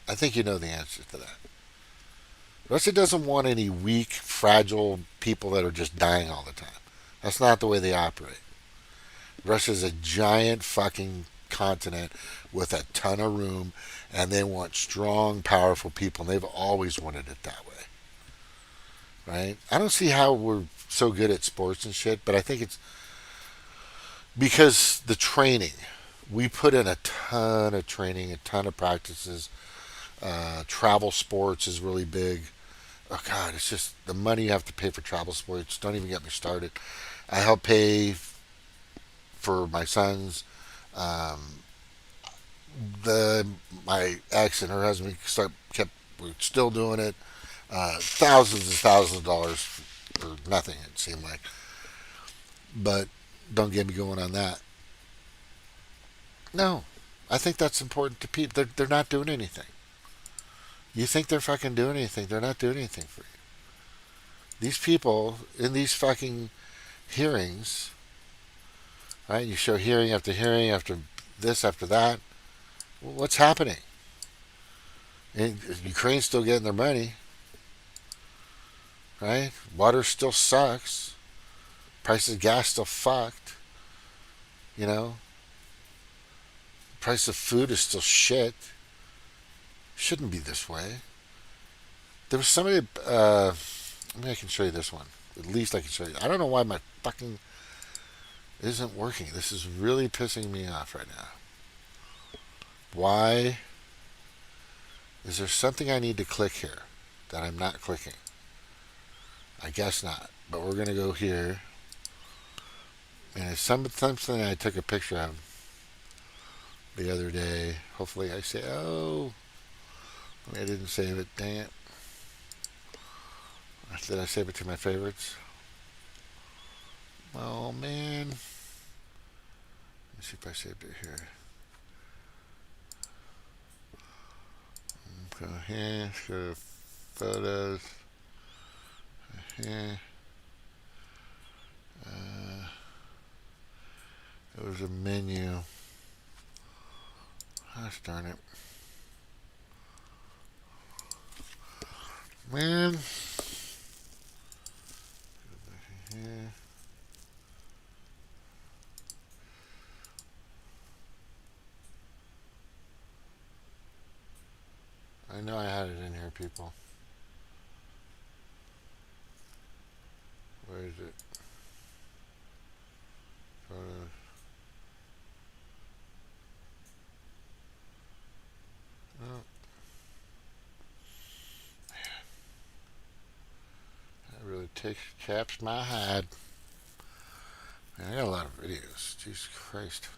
I think you know the answer to that. Russia doesn't want any weak, fragile people that are just dying all the time. That's not the way they operate. Russia's a giant fucking continent with a ton of room, and they want strong, powerful people, and they've always wanted it that way. Right? I don't see how we're so good at sports and shit, but I think it's because the training. We put in a ton of training, a ton of practices. Travel sports is really big. Oh God, it's just the money you have to pay for travel sports. Don't even get me started. I help pay for my sons. My ex and her husband we're still doing it. Thousands and thousands of dollars for nothing, it seemed like. But don't get me going on that. No, I think that's important to people. They're not doing anything. You think they're fucking doing anything? They're not doing anything for you. These people in these fucking hearings, right? You show hearing after this, after that. Well, what's happening? And Ukraine's still getting their money, right? Water still sucks. Price of gas still fucked. Price of food is still shit. Shouldn't be this way. There was somebody. Maybe I can show you this one. At least I can show you. I don't know why my fucking isn't working. This is really pissing me off right now. Why? Is there something I need to click here that I'm not clicking? I guess not. But we're gonna go here, and it's something I took a picture of the other day. Hopefully I say, I didn't save it. Dang it. Did I save it to my favorites? Oh, man. Let me see if I saved it here. Go here. Go to photos. Here. It was a menu. Gosh darn it. Man. Here. I know I had it in here, people. Where is it? Photos. Oh. That really chaps my hide. Man, I got a lot of videos. Jesus Christ.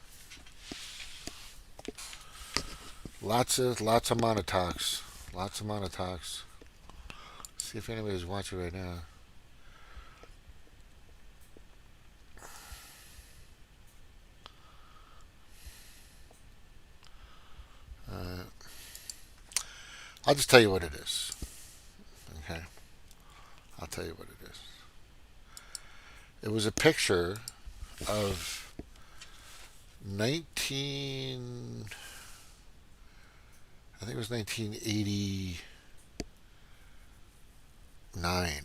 Lots of monotalks. See if anybody's watching right now. I'll just tell you what it is. Okay. I'll tell you what it is. It was a picture of 19. I think it was 1989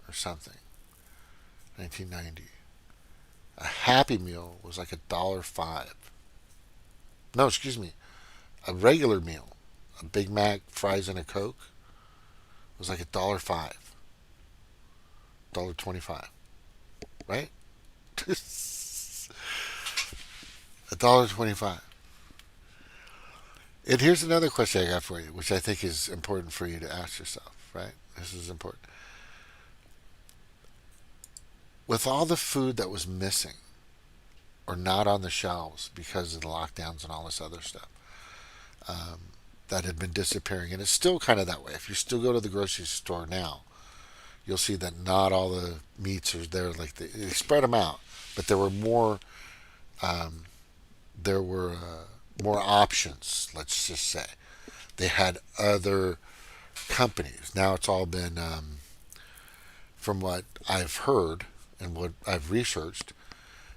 or something. 1990. A Happy Meal was like $1.05. No, excuse me. A regular meal, a Big Mac, fries, and a Coke, was like $1.05. $1.25. Right? $1.25. And here's another question I got for you, which I think is important for you to ask yourself, right? This is important. With all the food that was missing or not on the shelves because of the lockdowns and all this other stuff that had been disappearing, and it's still kind of that way. If you still go to the grocery store now, you'll see that not all the meats are there. Like they spread them out, but there were more. There were more options. Let's just say they had other companies. Now it's all been, from what I've heard and what I've researched,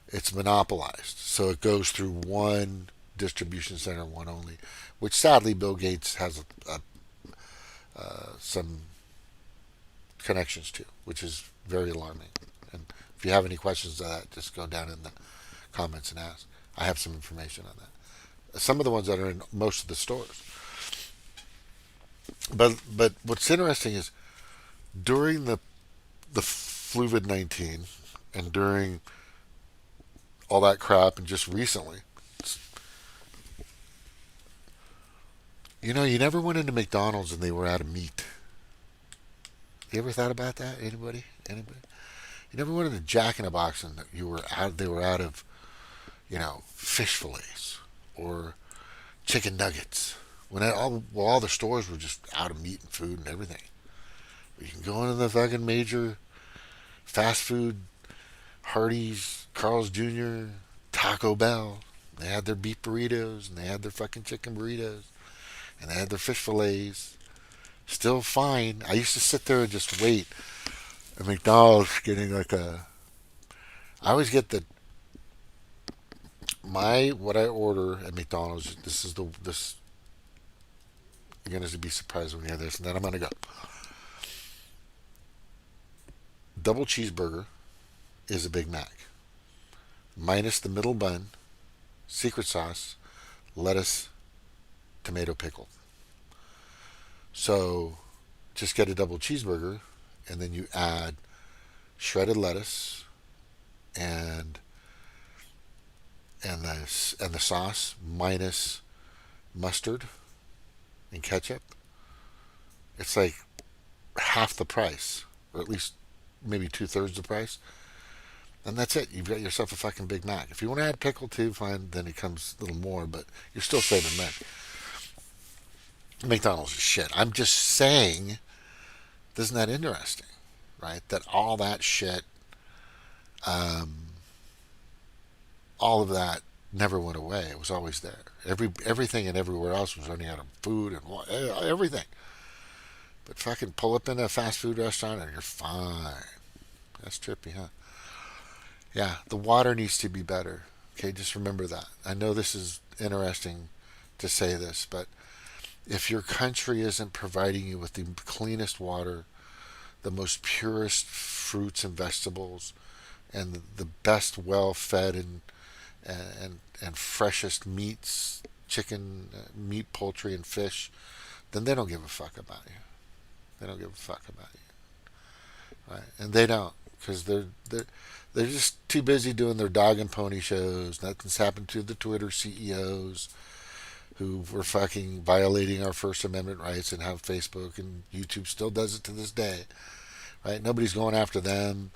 it's monopolized. So it goes through one distribution center, one only, which sadly Bill Gates has some connections to, which is very alarming. And if you have any questions on that, just go down in the comments and ask. I have some information on that. Some of the ones that are in most of the stores. But what's interesting is during the COVID-19 and during all that crap, and just recently, you never went into McDonald's and they were out of meat. You ever thought about that? Anybody? You never went into Jack in a Box and they were out of, fish fillets or chicken nuggets. When all the stores were just out of meat and food and everything. You can go into the fucking major fast food, Hardee's, Carl's Jr., Taco Bell. They had their beef burritos and they had their fucking chicken burritos and they had their fish fillets. Still fine. I used to sit there and just wait at McDonald's getting I always get what I order at McDonald's. You're going to be surprised when you hear this, and then I'm going to go. Double cheeseburger is a Big Mac, minus the middle bun, secret sauce, lettuce, tomato, pickle. So just get a double cheeseburger, and then you add shredded lettuce and the sauce minus mustard and ketchup. It's like half the price, or at least maybe 2/3 the price, and that's it. You've got yourself a fucking Big Mac. If you want to add pickle too, fine. Then it comes a little more, but you're still saving money. McDonald's is shit. I'm just saying, isn't that interesting, right? That all that shit, all of that never went away. It was always there. Everything and everywhere else was running out of food and everything. But fucking pull up in a fast food restaurant and you're fine. That's trippy, huh? Yeah, the water needs to be better. Okay, just remember that. I know this is interesting to say this, but if your country isn't providing you with the cleanest water, the most purest fruits and vegetables, and the best well-fed and freshest meats, chicken, meat, poultry, and fish, then they don't give a fuck about you. They don't give a fuck about you, right? And they don't, because they're just too busy doing their dog and pony shows. Nothing's happened to the Twitter CEOs who were fucking violating our First Amendment rights and have Facebook and YouTube still does it to this day, right? Nobody's going after them.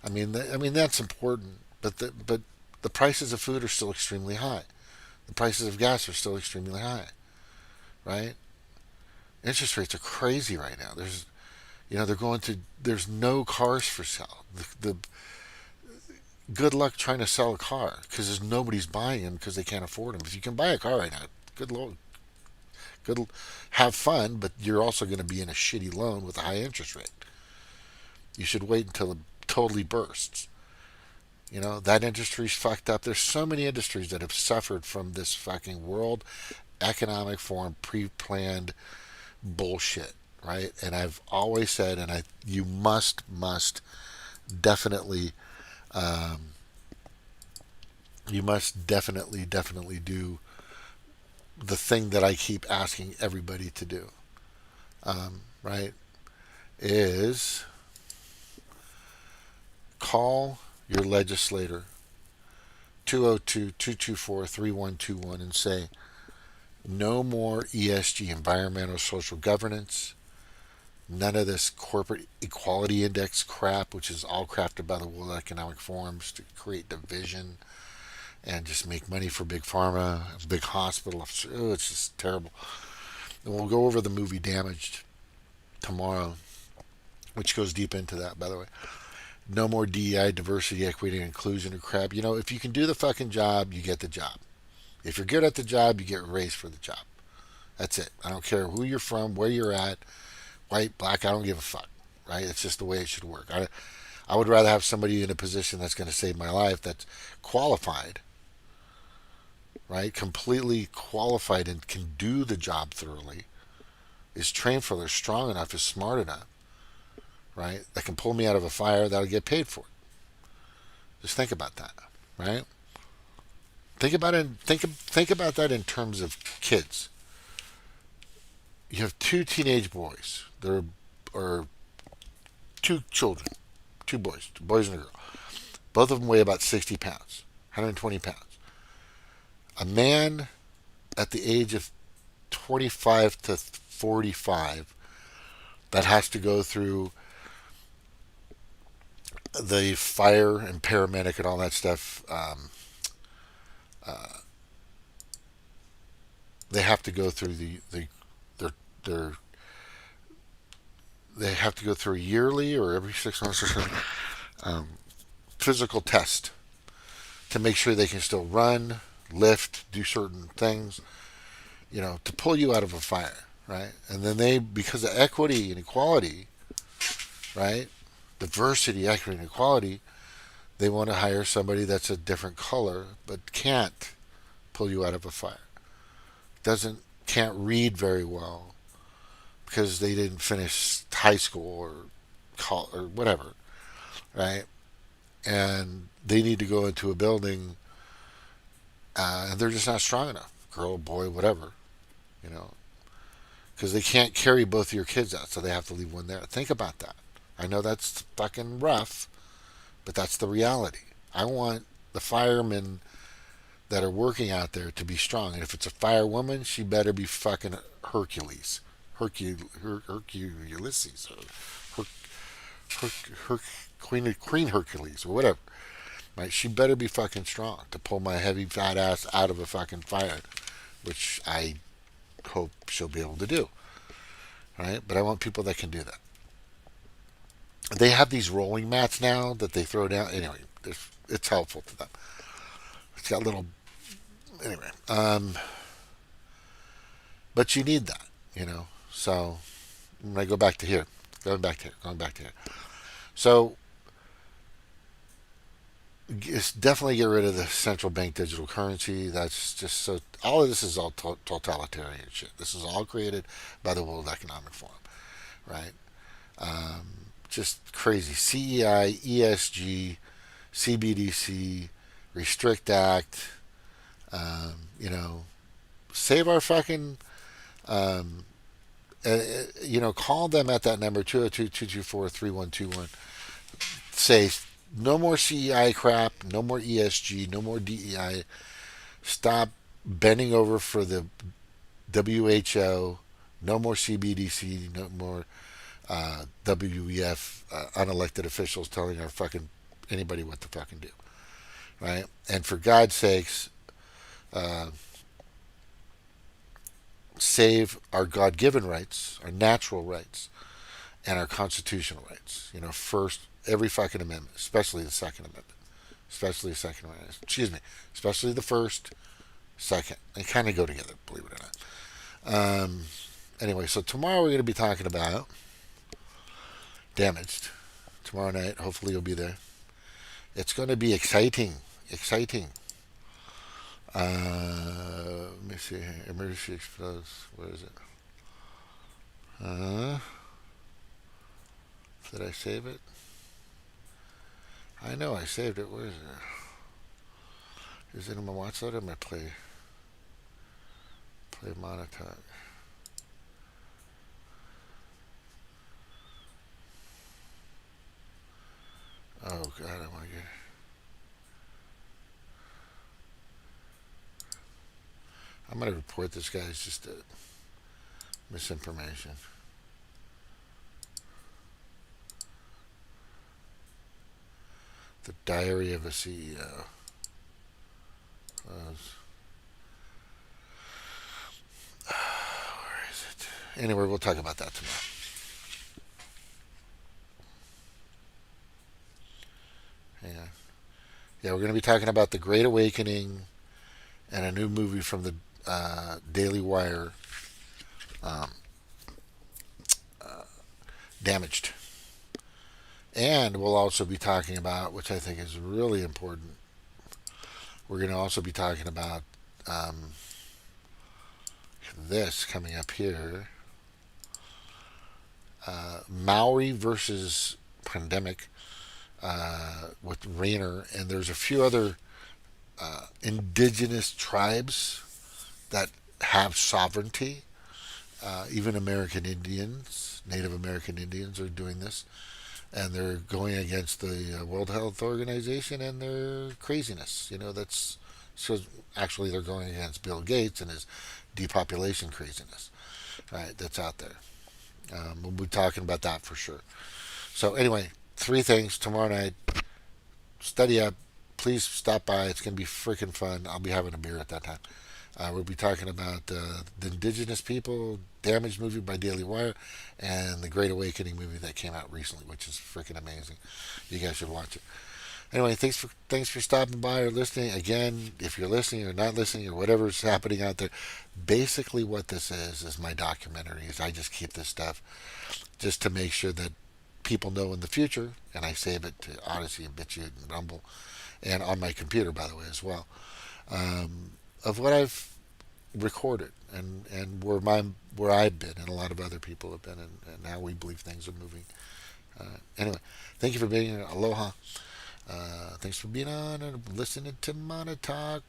I mean that's important, but the prices of food are still extremely high. The prices of gas are still extremely high, right? Interest rates are crazy right now. There's, They're going to. There's no cars for sale. The good luck trying to sell a car because there's nobody's buying them because they can't afford them. If you can buy a car right now, good lord, good, have fun, but you're also going to be in a shitty loan with a high interest rate. You should wait until it totally bursts. That industry's fucked up. There's so many industries that have suffered from this fucking World Economic Forum pre-planned bullshit, right? And I've always said, you must definitely, definitely do the thing that I keep asking everybody to do, right? Is call your legislator 202-224-3121 and say no more ESG, environmental social governance, none of this corporate equality index crap, which is all crafted by the World Economic Forums to create division and just make money for big pharma, big hospital. It's just terrible. And we'll go over the movie Damaged tomorrow, which goes deep into that, by the way. No more DEI, diversity, equity, and inclusion or crap. If you can do the fucking job, you get the job. If you're good at the job, you get raised for the job. That's it. I don't care who you're from, where you're at, white, black, I don't give a fuck, right? It's just the way it should work. I would rather have somebody in a position that's going to save my life, that's qualified, right? Completely qualified and can do the job thoroughly, is trained for it, is strong enough, is smart enough, right? That can pull me out of a fire, that'll get paid for it. Just think about that, right? Think about it. Think about that in terms of kids. You have two teenage boys. There are two children, two boys and a girl. Both of them weigh about 60 pounds, 120 pounds. A man at the age of 25 to 45 that has to go through the fire and paramedic and all that stuff. They have to go through they have to go through a yearly or every 6 months or something physical test to make sure they can still run, lift, do certain things, to pull you out of a fire, right? And then because of equity and equality, right? Diversity, equity, and equality, they want to hire somebody that's a different color but can't pull you out of a fire. Can't read very well because they didn't finish high school or whatever, right? And they need to go into a building and they're just not strong enough, girl, boy, whatever, because they can't carry both of your kids out, so they have to leave one there. Think about that. I know that's fucking rough, but that's the reality. I want the firemen that are working out there to be strong. And if it's a firewoman, she better be fucking Hercules. Hercules, or Queen Hercules, or whatever. Right? She better be fucking strong to pull my heavy fat ass out of a fucking fire, which I hope she'll be able to do. Right? But I want people that can do that. They have these rolling mats now that they throw down. Anyway, it's helpful to them. It's got little. Anyway, but you need that, So when I go back to here, going back to here. So definitely get rid of the central bank digital currency. That's just so. All of this is all totalitarian shit. This is all created by the World Economic Forum, right? Just crazy. CEI, ESG, CBDC, Restrict Act. Save our fucking. Call them at that number 202-224-3121. Say no more CEI crap, no more ESG, no more DEI. Stop bending over for the WHO. No more CBDC. No more WEF unelected officials telling our fucking anybody what to fucking do, right? And for God's sakes, save our God-given rights, our natural rights, and our constitutional rights. First, every fucking amendment, especially the Second Amendment. Especially the Second Amendment. Excuse me. Especially the first, second. They kind of go together, believe it or not. Anyway, so tomorrow we're going to be talking about Damaged. Tomorrow night, hopefully you'll be there. It's going to be exciting. Exciting. Let me see here. Emergency explodes. Where is it? Did I save it? I know I saved it. Where is it? Is it in my watch list or my play monitor? Oh God, I want to get. I'm gonna report this guy as just misinformation. The Diary of a CEO. Where is it? Anyway, we'll talk about that tomorrow. Hang on. Yeah, we're going to be talking about The Great Awakening and a new movie from the Daily Wire, Damaged. And we'll also be talking about, which I think is really important, we're going to also be talking about this coming up here. Maori versus pandemic with Rayner, and there's a few other indigenous tribes that have sovereignty. Even American Indians, Native American Indians are doing this, and they're going against the World Health Organization and their craziness. That's so actually they're going against Bill Gates and his depopulation craziness, right? That's out there. We'll be talking about that for sure. So anyway, 3 things tomorrow night. Study up. Please stop by. It's going to be freaking fun. I'll be having a beer at that time. We'll be talking about the indigenous people, Damaged movie by Daily Wire, and the Great Awakening movie that came out recently, which is freaking amazing. You guys should watch it. Anyway, thanks for stopping by or listening. Again, if you're listening or not listening or whatever's happening out there, basically what this is my documentary. I just keep this stuff just to make sure that people know in the future, and I save it to Odyssey and BitChute and Rumble, and on my computer, by the way, as well, of what I've recorded and where I've been and a lot of other people have been, and how we believe things are moving. Anyway, thank you for being here. Aloha. Thanks for being on and listening to Mana Talk.